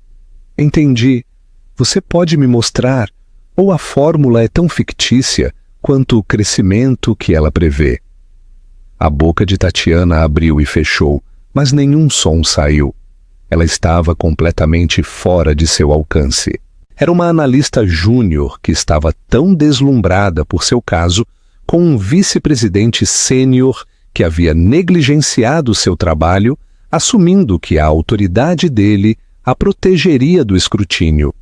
Entendi. Você pode me mostrar? Ou a fórmula é tão fictícia quanto o crescimento que ela prevê? A boca de Tatiana abriu e fechou, mas nenhum som saiu. Ela estava completamente fora de seu alcance. Era uma analista júnior que estava tão deslumbrada por seu caso com um vice-presidente sênior que havia negligenciado seu trabalho, assumindo que a autoridade dele a protegeria do escrutínio.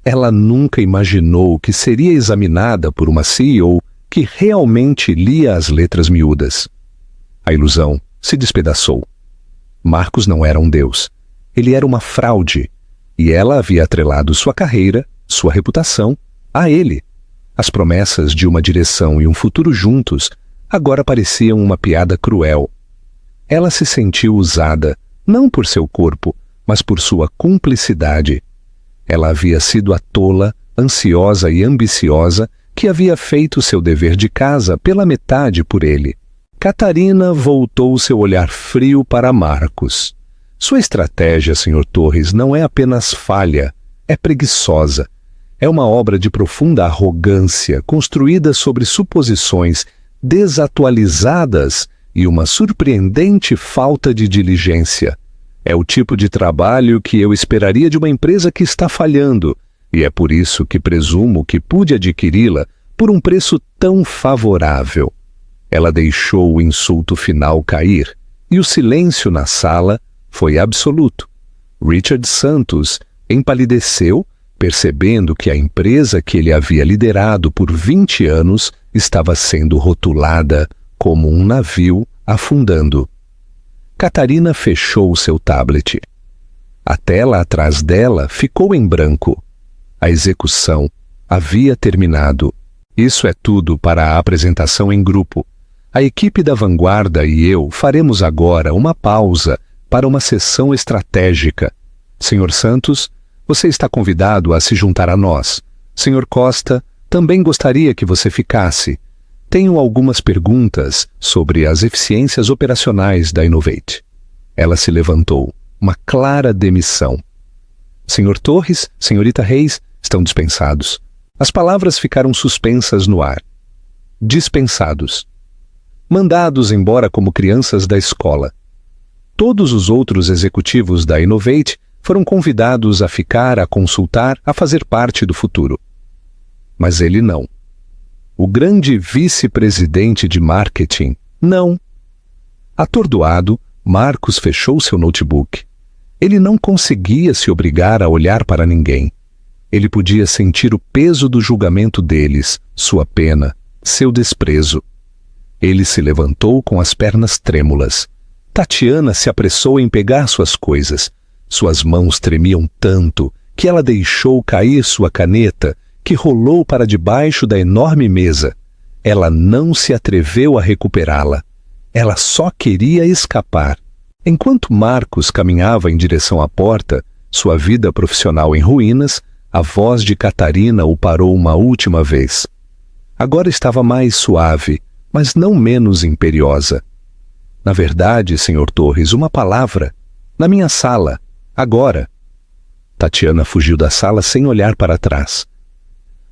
Ela nunca imaginou que seria examinada por uma CEO que realmente lia as letras miúdas. A ilusão se despedaçou. Marcos não era um deus. Ele era uma fraude. E ela havia atrelado sua carreira, sua reputação, a ele. As promessas de uma direção e um futuro juntos agora pareciam uma piada cruel. Ela se sentiu usada, não por seu corpo, mas por sua cumplicidade. Ela havia sido a tola, ansiosa e ambiciosa que havia feito seu dever de casa pela metade por ele. Catarina voltou seu olhar frio para Marcos. Sua estratégia, Sr. Torres, não é apenas falha, é preguiçosa. É uma obra de profunda arrogância, construída sobre suposições desatualizadas e uma surpreendente falta de diligência. É o tipo de trabalho que eu esperaria de uma empresa que está falhando, e é por isso que presumo que pude adquiri-la por um preço tão favorável. Ela deixou o insulto final cair, e o silêncio na sala foi absoluto. Richard Santos empalideceu, percebendo que a empresa que ele havia liderado por 20 anos estava sendo rotulada como um navio afundando. Catarina fechou seu tablet. A tela atrás dela ficou em branco. A execução havia terminado. Isso é tudo para a apresentação em grupo. A equipe da vanguarda e eu faremos agora uma pausa para uma sessão estratégica. Sr. Santos, você está convidado a se juntar a nós. Sr. Costa, também gostaria que você ficasse. Tenho algumas perguntas sobre as eficiências operacionais da Innovate. Ela se levantou, uma clara demissão. Sr. Torres, Senhorita Reis, estão dispensados. As palavras ficaram suspensas no ar. Dispensados. Mandados embora como crianças da escola. Todos os outros executivos da Innovate foram convidados a ficar, a consultar, a fazer parte do futuro. Mas ele não. o grande vice-presidente de marketing. Não. Atordoado, Marcos fechou seu notebook. Ele não conseguia se obrigar a olhar para ninguém. Ele podia sentir o peso do julgamento deles, sua pena, seu desprezo. Ele se levantou com as pernas trêmulas. Tatiana se apressou em pegar suas coisas. Suas mãos tremiam tanto que ela deixou cair sua caneta, que rolou para debaixo da enorme mesa. Ela não se atreveu a recuperá-la. Ela só queria escapar. Enquanto Marcos caminhava em direção à porta, sua vida profissional em ruínas, a voz de Catarina o parou uma última vez. Agora estava mais suave, mas não menos imperiosa. Na verdade, Sr. Torres, uma palavra. Na minha sala. Agora. Tatiana fugiu da sala sem olhar para trás.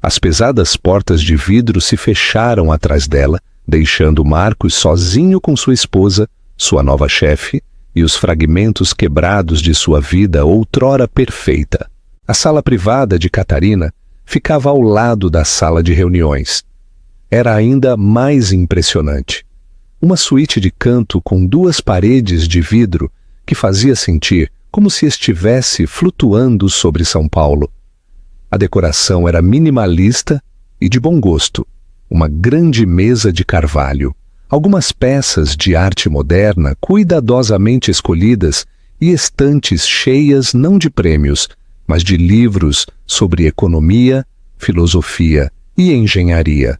As pesadas portas de vidro se fecharam atrás dela, deixando Marcos sozinho com sua esposa, sua nova chefe, e os fragmentos quebrados de sua vida outrora perfeita. A sala privada de Catarina ficava ao lado da sala de reuniões. Era ainda mais impressionante. Uma suíte de canto com 2 paredes de vidro que fazia sentir como se estivesse flutuando sobre São Paulo. A decoração era minimalista e de bom gosto. Uma grande mesa de carvalho, algumas peças de arte moderna cuidadosamente escolhidas e estantes cheias não de prêmios, mas de livros sobre economia, filosofia e engenharia.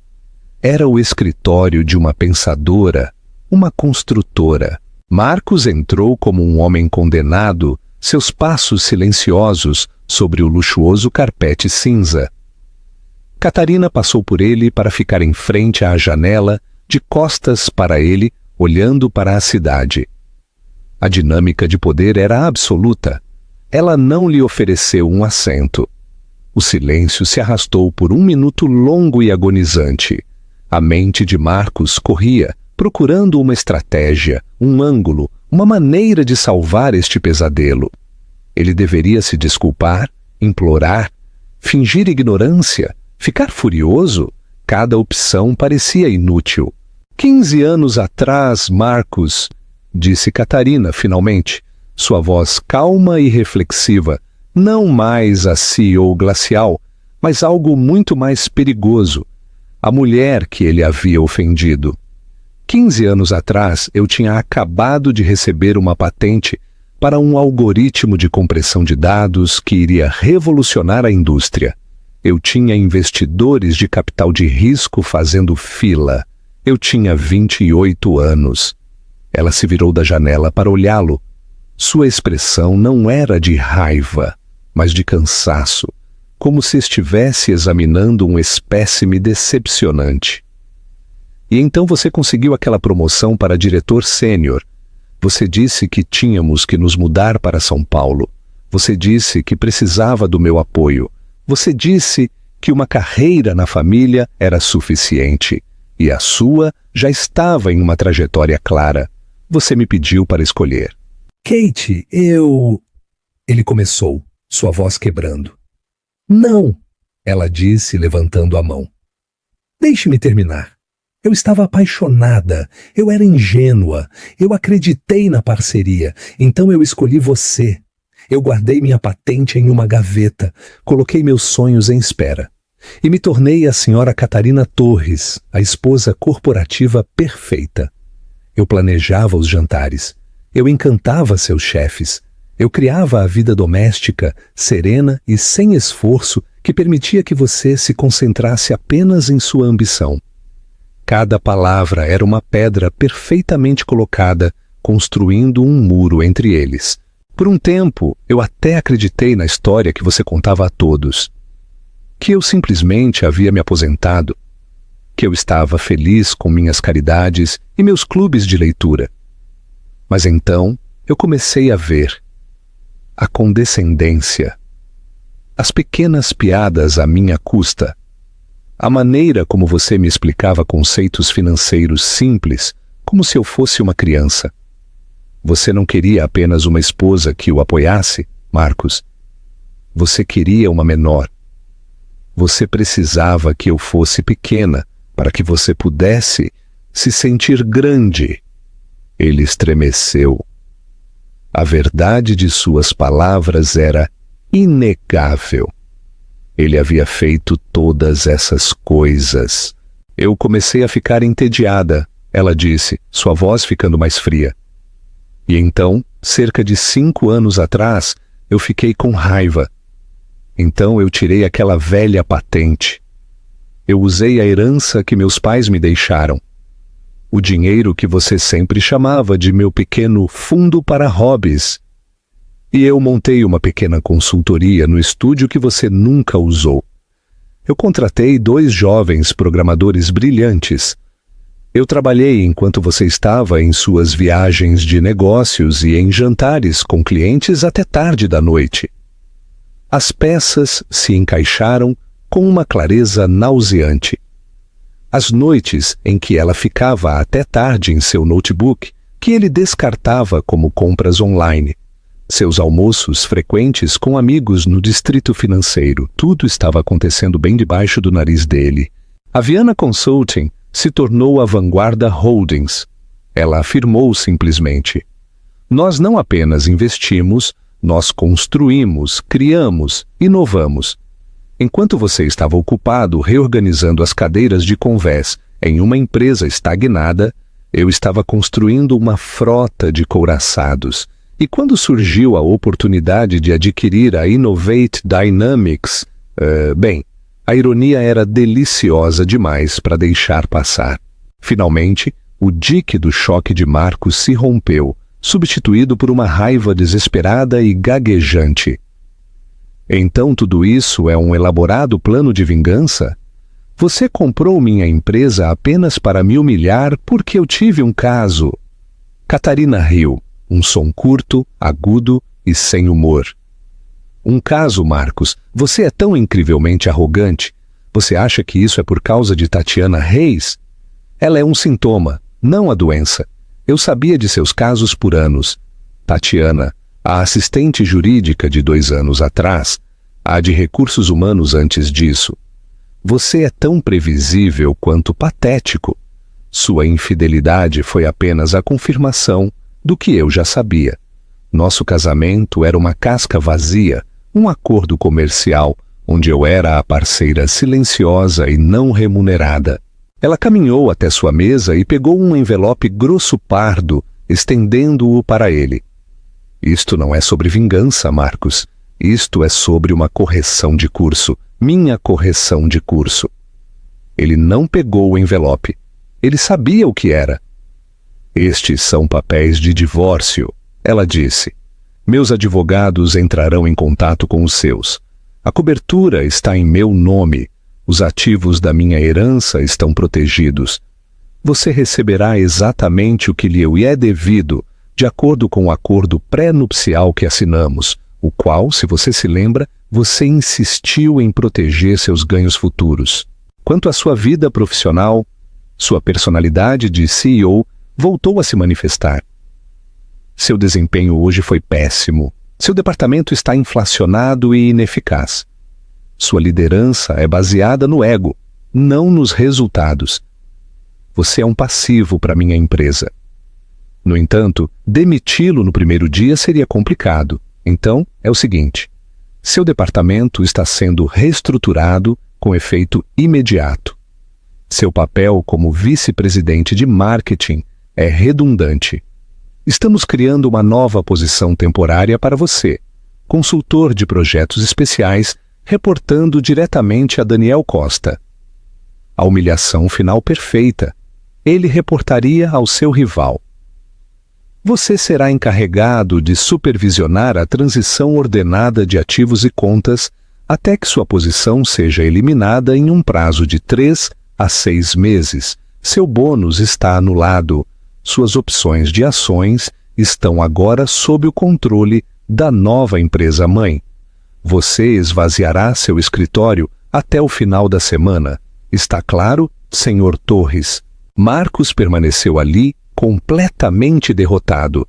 Era o escritório de uma pensadora, uma construtora. Marcos entrou como um homem condenado, seus passos silenciosos sobre o luxuoso carpete cinza. Catarina passou por ele para ficar em frente à janela, de costas para ele, olhando para a cidade. A dinâmica de poder era absoluta. Ela não lhe ofereceu um assento. O silêncio se arrastou por 1 minuto longo e agonizante. A mente de Marcos corria, procurando uma estratégia, um ângulo, uma maneira de salvar este pesadelo. Ele deveria se desculpar, implorar, fingir ignorância, ficar furioso. Cada opção parecia inútil. 15 anos atrás, Marcos, disse Catarina finalmente, sua voz calma e reflexiva, não mais a CEO glacial, mas algo muito mais perigoso, a mulher que ele havia ofendido. 15 anos atrás, eu tinha acabado de receber uma patente para um algoritmo de compressão de dados que iria revolucionar a indústria. Eu tinha investidores de capital de risco fazendo fila. Eu tinha 28 anos. Ela se virou da janela para olhá-lo. Sua expressão não era de raiva, mas de cansaço, como se estivesse examinando um espécime decepcionante. E então você conseguiu aquela promoção para diretor sênior. Você disse que tínhamos que nos mudar para São Paulo. Você disse que precisava do meu apoio. Você disse que uma carreira na família era suficiente. E a sua já estava em uma trajetória clara. Você me pediu para escolher. Kate, Ele começou, sua voz quebrando. Não, ela disse, levantando a mão. Deixe-me terminar. Eu estava apaixonada, eu era ingênua, eu acreditei na parceria, então eu escolhi você. Eu guardei minha patente em uma gaveta, coloquei meus sonhos em espera. E me tornei a senhora Catarina Torres, a esposa corporativa perfeita. Eu planejava os jantares, eu encantava seus chefes, eu criava a vida doméstica, serena e sem esforço, que permitia que você se concentrasse apenas em sua ambição. Cada palavra era uma pedra perfeitamente colocada, construindo um muro entre eles. Por um tempo, eu até acreditei na história que você contava a todos. Que eu simplesmente havia me aposentado. Que eu estava feliz com minhas caridades e meus clubes de leitura. Mas então, eu comecei a ver a condescendência, as pequenas piadas à minha custa, a maneira como você me explicava conceitos financeiros simples, como se eu fosse uma criança. Você não queria apenas uma esposa que o apoiasse, Marcos. Você queria uma menor. Você precisava que eu fosse pequena, para que você pudesse se sentir grande. Ele estremeceu. A verdade de suas palavras era inegável. Ele havia feito todas essas coisas. Eu comecei a ficar entediada, ela disse, sua voz ficando mais fria. E então, cerca de 5 anos atrás, eu fiquei com raiva. Então eu tirei aquela velha patente. Eu usei a herança que meus pais me deixaram. O dinheiro que você sempre chamava de meu pequeno fundo para hobbies. E eu montei uma pequena consultoria no estúdio que você nunca usou. Eu contratei 2 jovens programadores brilhantes. Eu trabalhei enquanto você estava em suas viagens de negócios e em jantares com clientes até tarde da noite. As peças se encaixaram com uma clareza nauseante. As noites em que ela ficava até tarde em seu notebook, que ele descartava como compras online. Seus almoços frequentes com amigos no distrito financeiro, tudo estava acontecendo bem debaixo do nariz dele. A Viana Consulting se tornou a Vanguarda Holdings. Ela afirmou simplesmente: nós não apenas investimos, nós construímos, criamos, inovamos. Enquanto você estava ocupado reorganizando as cadeiras de convés em uma empresa estagnada, eu estava construindo uma frota de couraçados. E quando surgiu a oportunidade de adquirir a Innovate Dynamics, a ironia era deliciosa demais para deixar passar. Finalmente, o dique do choque de Marcos se rompeu, substituído por uma raiva desesperada e gaguejante. Então tudo isso é um elaborado plano de vingança? Você comprou minha empresa apenas para me humilhar porque eu tive um caso. Catarina riu, um som curto, agudo e sem humor. Um caso, Marcos, você é tão incrivelmente arrogante. Você acha que isso é por causa de Tatiana Reis? Ela é um sintoma, não a doença. Eu sabia de seus casos por anos. Tatiana, a assistente jurídica de 2 anos atrás, a de recursos humanos antes disso. Você é tão previsível quanto patético. Sua infidelidade foi apenas a confirmação do que eu já sabia. Nosso casamento era uma casca vazia, um acordo comercial, onde eu era a parceira silenciosa e não remunerada. Ela caminhou até sua mesa e pegou um envelope grosso pardo, estendendo-o para ele. Isto não é sobre vingança, Marcos. Isto é sobre uma correção de curso, minha correção de curso. Ele não pegou o envelope. Ele sabia o que era. Estes são papéis de divórcio, ela disse. Meus advogados entrarão em contato com os seus. A cobertura está em meu nome. Os ativos da minha herança estão protegidos. Você receberá exatamente o que lhe é devido, de acordo com o acordo pré-nupcial que assinamos, o qual, se você se lembra, você insistiu em proteger seus ganhos futuros. Quanto à sua vida profissional, sua personalidade de CEO voltou a se manifestar. Seu desempenho hoje foi péssimo. Seu departamento está inflacionado e ineficaz. Sua liderança é baseada no ego, não nos resultados. Você é um passivo para minha empresa. No entanto, demiti-lo no primeiro dia seria complicado. Então, é o seguinte: seu departamento está sendo reestruturado com efeito imediato. Seu papel como vice-presidente de marketing é redundante. Estamos criando uma nova posição temporária para você, consultor de projetos especiais, reportando diretamente a Daniel Costa. A humilhação final perfeita. Ele reportaria ao seu rival. Você será encarregado de supervisionar a transição ordenada de ativos e contas até que sua posição seja eliminada em um prazo de 3 a 6 meses. Seu bônus está anulado. Suas opções de ações estão agora sob o controle da nova empresa-mãe. Você esvaziará seu escritório até o final da semana. Está claro, Sr. Torres? Marcos permaneceu ali completamente derrotado.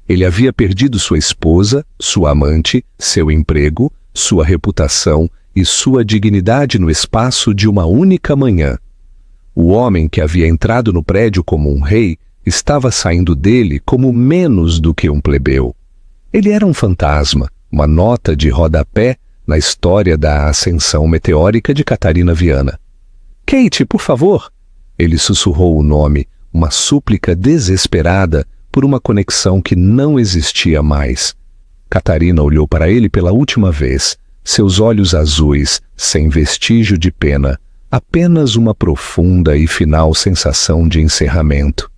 Ele havia perdido sua esposa, sua amante, seu emprego, sua reputação e sua dignidade no espaço de uma única manhã. O homem que havia entrado no prédio como um rei estava saindo dele como menos do que um plebeu. Ele era um fantasma, uma nota de rodapé na história da ascensão meteórica de Catarina Viana. Kate, por favor! Ele sussurrou o nome, uma súplica desesperada por uma conexão que não existia mais. Catarina olhou para ele pela última vez, seus olhos azuis, sem vestígio de pena, apenas uma profunda e final sensação de encerramento.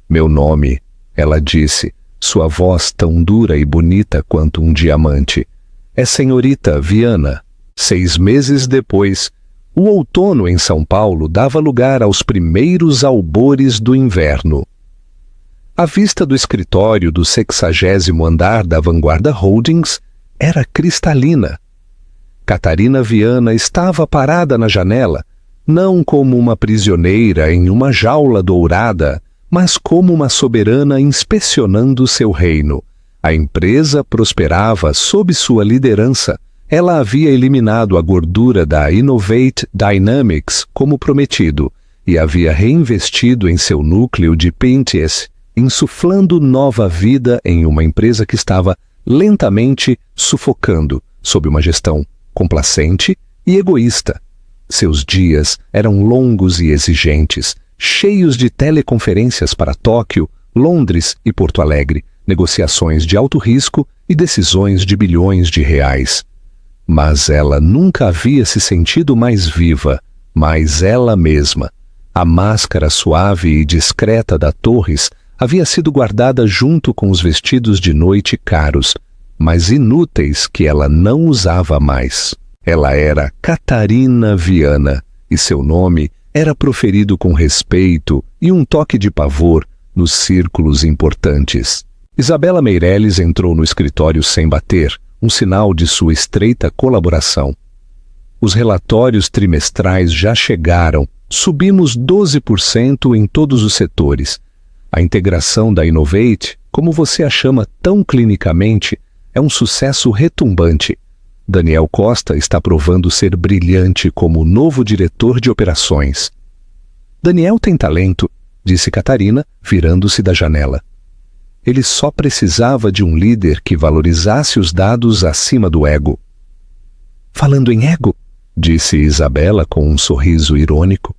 Meu nome, ela disse, sua voz tão dura e bonita quanto um diamante. É senhorita Viana. 6 meses depois, o outono em São Paulo dava lugar aos primeiros albores do inverno. A vista do escritório do 60º andar da Vanguarda Holdings era cristalina. Catarina Viana estava parada na janela, não como uma prisioneira em uma jaula dourada, mas como uma soberana inspecionando seu reino. A empresa prosperava sob sua liderança. Ela havia eliminado a gordura da Innovate Dynamics como prometido e havia reinvestido em seu núcleo de Pinterest, insuflando nova vida em uma empresa que estava lentamente sufocando sob uma gestão complacente e egoísta. Seus dias eram longos e exigentes, cheios de teleconferências para Tóquio, Londres e Porto Alegre, negociações de alto risco e decisões de bilhões de reais. Mas ela nunca havia se sentido mais viva, mais ela mesma. A máscara suave e discreta da Torres havia sido guardada junto com os vestidos de noite caros, mas inúteis que ela não usava mais. Ela era Catarina Viana, e seu nome era proferido com respeito e um toque de pavor nos círculos importantes. Isabela Meirelles entrou no escritório sem bater, um sinal de sua estreita colaboração. Os relatórios trimestrais já chegaram, subimos 12% em todos os setores. A integração da Innovate, como você a chama tão clinicamente, é um sucesso retumbante. Daniel Costa está provando ser brilhante como novo diretor de operações. Daniel tem talento, disse Catarina, virando-se da janela. Ele só precisava de um líder que valorizasse os dados acima do ego. Falando em ego, disse Isabela com um sorriso irônico,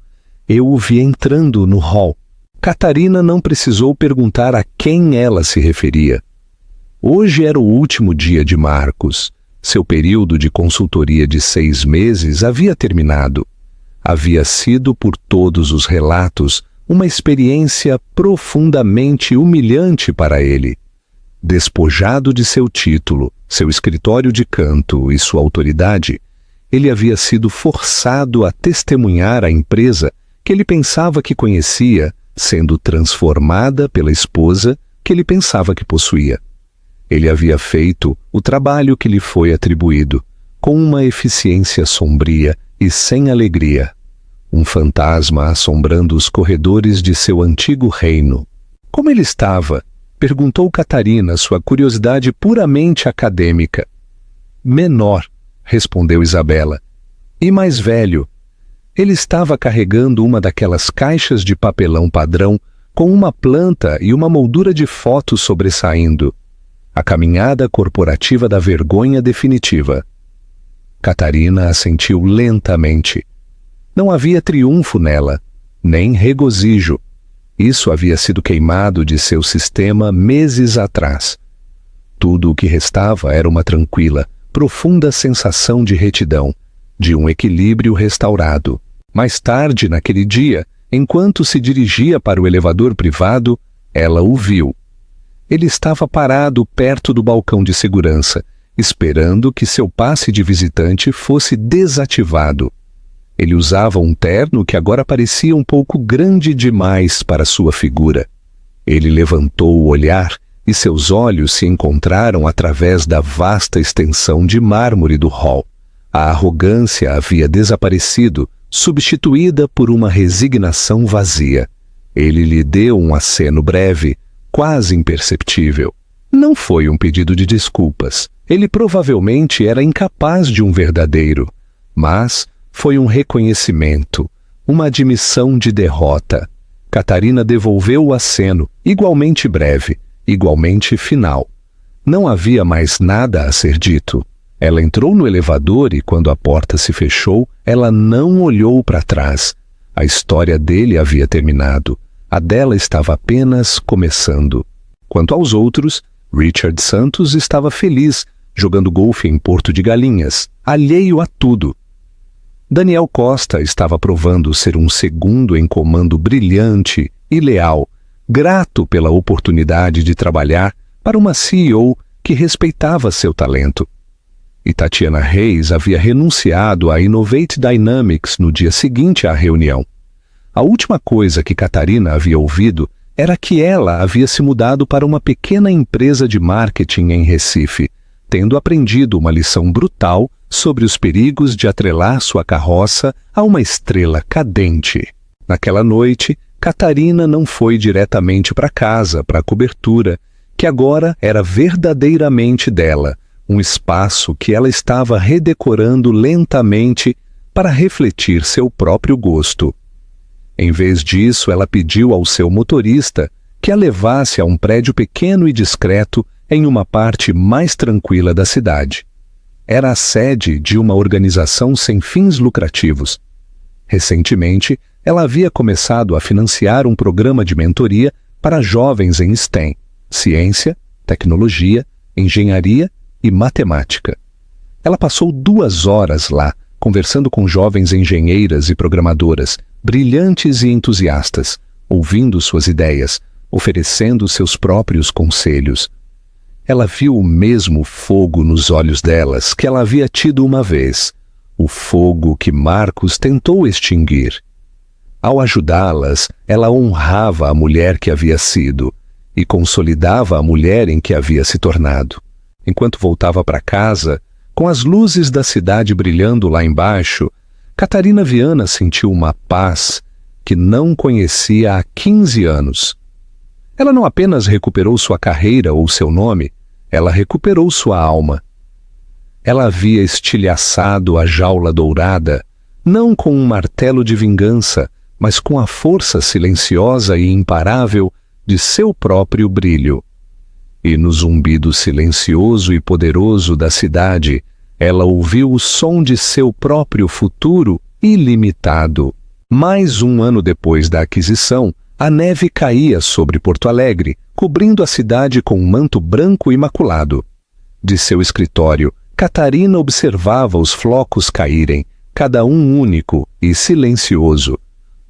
eu o vi entrando no hall. Catarina não precisou perguntar a quem ela se referia. Hoje era o último dia de Marcos. Seu período de consultoria de 6 meses havia terminado. Havia sido, por todos os relatos, uma experiência profundamente humilhante para ele. Despojado de seu título, seu escritório de canto e sua autoridade, ele havia sido forçado a testemunhar a empresa que ele pensava que conhecia, sendo transformada pela esposa que ele pensava que possuía. Ele havia feito o trabalho que lhe foi atribuído, com uma eficiência sombria e sem alegria. Um fantasma assombrando os corredores de seu antigo reino. Como ele estava? Perguntou Catarina, sua curiosidade puramente acadêmica. Menor, respondeu Isabela. E mais velho. Ele estava carregando uma daquelas caixas de papelão padrão com uma planta e uma moldura de foto sobressaindo. A caminhada corporativa da vergonha definitiva. Catarina assentiu lentamente. Não havia triunfo nela, nem regozijo. Isso havia sido queimado de seu sistema meses atrás. Tudo o que restava era uma tranquila, profunda sensação de retidão, de um equilíbrio restaurado. Mais tarde, naquele dia, enquanto se dirigia para o elevador privado, ela o viu. Ele estava parado perto do balcão de segurança, esperando que seu passe de visitante fosse desativado. Ele usava um terno que agora parecia um pouco grande demais para sua figura. Ele levantou o olhar e seus olhos se encontraram através da vasta extensão de mármore do hall. A arrogância havia desaparecido, substituída por uma resignação vazia. Ele lhe deu um aceno breve, quase imperceptível. Não foi um pedido de desculpas. Ele provavelmente era incapaz de um verdadeiro. Mas foi um reconhecimento, uma admissão de derrota. Catarina devolveu o aceno, igualmente breve, igualmente final. Não havia mais nada a ser dito. Ela entrou no elevador e, quando a porta se fechou, ela não olhou para trás. A história dele havia terminado. A dela estava apenas começando. Quanto aos outros, Richard Santos estava feliz, jogando golfe em Porto de Galinhas, alheio a tudo. Daniel Costa estava provando ser um segundo em comando brilhante e leal, grato pela oportunidade de trabalhar para uma CEO que respeitava seu talento. E Tatiana Reis havia renunciado à Innovate Dynamics no dia seguinte à reunião. A última coisa que Catarina havia ouvido era que ela havia se mudado para uma pequena empresa de marketing em Recife, tendo aprendido uma lição brutal sobre os perigos de atrelar sua carroça a uma estrela cadente. Naquela noite, Catarina não foi diretamente para casa, para a cobertura, que agora era verdadeiramente dela, um espaço que ela estava redecorando lentamente para refletir seu próprio gosto. Em vez disso, ela pediu ao seu motorista que a levasse a um prédio pequeno e discreto em uma parte mais tranquila da cidade. Era a sede de uma organização sem fins lucrativos. Recentemente, ela havia começado a financiar um programa de mentoria para jovens em STEM, ciência, tecnologia, engenharia e matemática. Ela passou 2 horas lá, conversando com jovens engenheiras e programadoras, brilhantes e entusiastas, ouvindo suas ideias, oferecendo seus próprios conselhos. Ela viu o mesmo fogo nos olhos delas que ela havia tido uma vez, o fogo que Marcos tentou extinguir. Ao ajudá-las, ela honrava a mulher que havia sido e consolidava a mulher em que havia se tornado. Enquanto voltava para casa, com as luzes da cidade brilhando lá embaixo, Catarina Viana sentiu uma paz que não conhecia há 15 anos. Ela não apenas recuperou sua carreira ou seu nome, ela recuperou sua alma. Ela havia estilhaçado a jaula dourada, não com um martelo de vingança, mas com a força silenciosa e imparável de seu próprio brilho. E no zumbido silencioso e poderoso da cidade, ela ouviu o som de seu próprio futuro ilimitado. Mais um ano depois da aquisição, a neve caía sobre Porto Alegre, cobrindo a cidade com um manto branco imaculado. De seu escritório, Catarina observava os flocos caírem, cada um único e silencioso.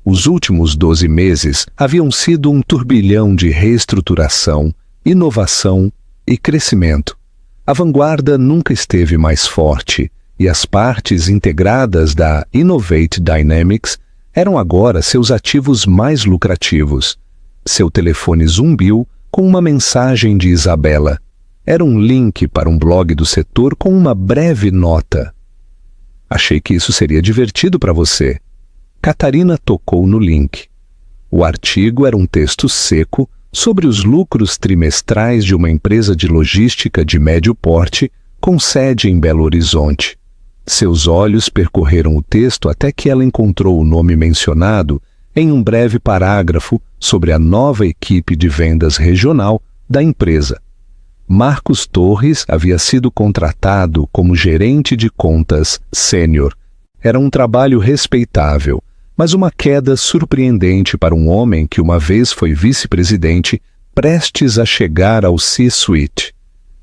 Os últimos 12 meses haviam sido um turbilhão de reestruturação, inovação e crescimento. A vanguarda nunca esteve mais forte e as partes integradas da Innovate Dynamics eram agora seus ativos mais lucrativos. Seu telefone zumbiu com uma mensagem de Isabela. Era um link para um blog do setor com uma breve nota. Achei que isso seria divertido para você. Catarina tocou no link. O artigo era um texto seco sobre os lucros trimestrais de uma empresa de logística de médio porte com sede em Belo Horizonte. Seus olhos percorreram o texto até que ela encontrou o nome mencionado em um breve parágrafo sobre a nova equipe de vendas regional da empresa. Marcos Torres havia sido contratado como gerente de contas sênior. Era um trabalho respeitável, mas uma queda surpreendente para um homem que uma vez foi vice-presidente, prestes a chegar ao C-suite.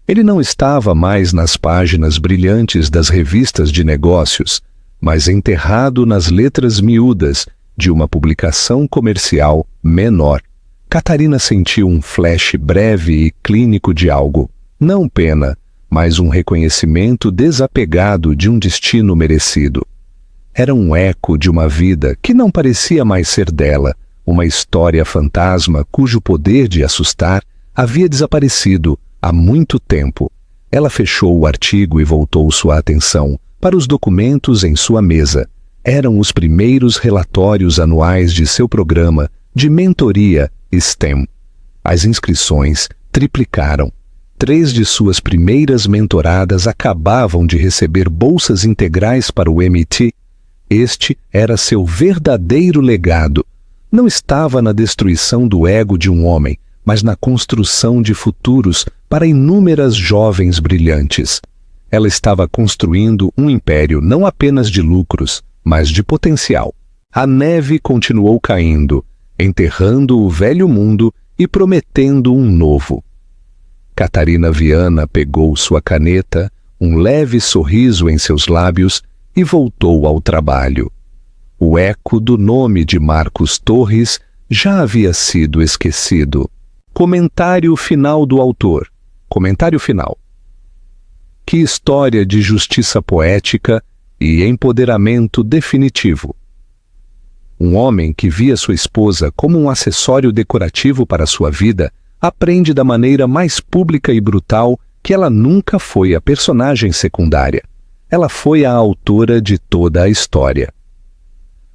Ele não estava mais nas páginas brilhantes das revistas de negócios, mas enterrado nas letras miúdas de uma publicação comercial menor. Catarina sentiu um flash breve e clínico de algo, não pena, mas um reconhecimento desapegado de um destino merecido. Era um eco de uma vida que não parecia mais ser dela, uma história fantasma cujo poder de assustar havia desaparecido há muito tempo. Ela fechou o artigo e voltou sua atenção para os documentos em sua mesa. Eram os primeiros relatórios anuais de seu programa de mentoria STEM. As inscrições triplicaram. 3 de suas primeiras mentoradas acabavam de receber bolsas integrais para o MIT. Este era seu verdadeiro legado. Não estava na destruição do ego de um homem, mas na construção de futuros para inúmeras jovens brilhantes. Ela estava construindo um império não apenas de lucros, mas de potencial. A neve continuou caindo, enterrando o velho mundo e prometendo um novo. Catarina Viana pegou sua caneta, um leve sorriso em seus lábios e voltou ao trabalho. O eco do nome de Marcos Torres já havia sido esquecido. Comentário final do autor. Comentário final. Que história de justiça poética e empoderamento definitivo. Um homem que via sua esposa como um acessório decorativo para sua vida aprende da maneira mais pública e brutal que ela nunca foi a personagem secundária. Ela foi a autora de toda a história.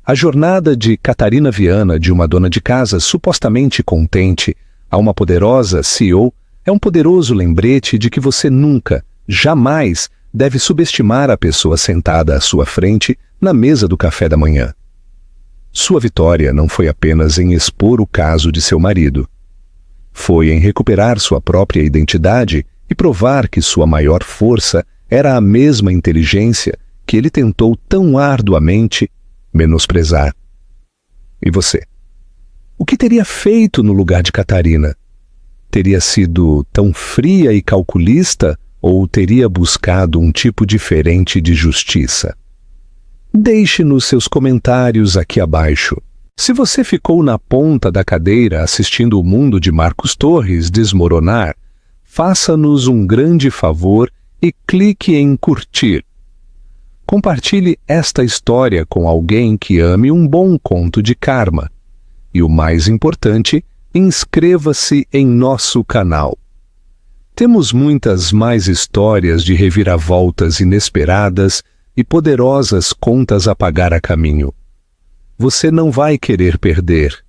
A jornada de Catarina Viana, de uma dona de casa supostamente contente, a uma poderosa CEO, é um poderoso lembrete de que você nunca, jamais, deve subestimar a pessoa sentada à sua frente na mesa do café da manhã. Sua vitória não foi apenas em expor o caso de seu marido. Foi em recuperar sua própria identidade e provar que sua maior força era a mesma inteligência que ele tentou tão arduamente menosprezar. E você? O que teria feito no lugar de Catarina? Teria sido tão fria e calculista ou teria buscado um tipo diferente de justiça? Deixe-nos seus comentários aqui abaixo. Se você ficou na ponta da cadeira assistindo o mundo de Marcos Torres desmoronar, faça-nos um grande favor e clique em curtir. Compartilhe esta história com alguém que ame um bom conto de karma. E o mais importante, inscreva-se em nosso canal. Temos muitas mais histórias de reviravoltas inesperadas e poderosas contas a pagar a caminho. Você não vai querer perder.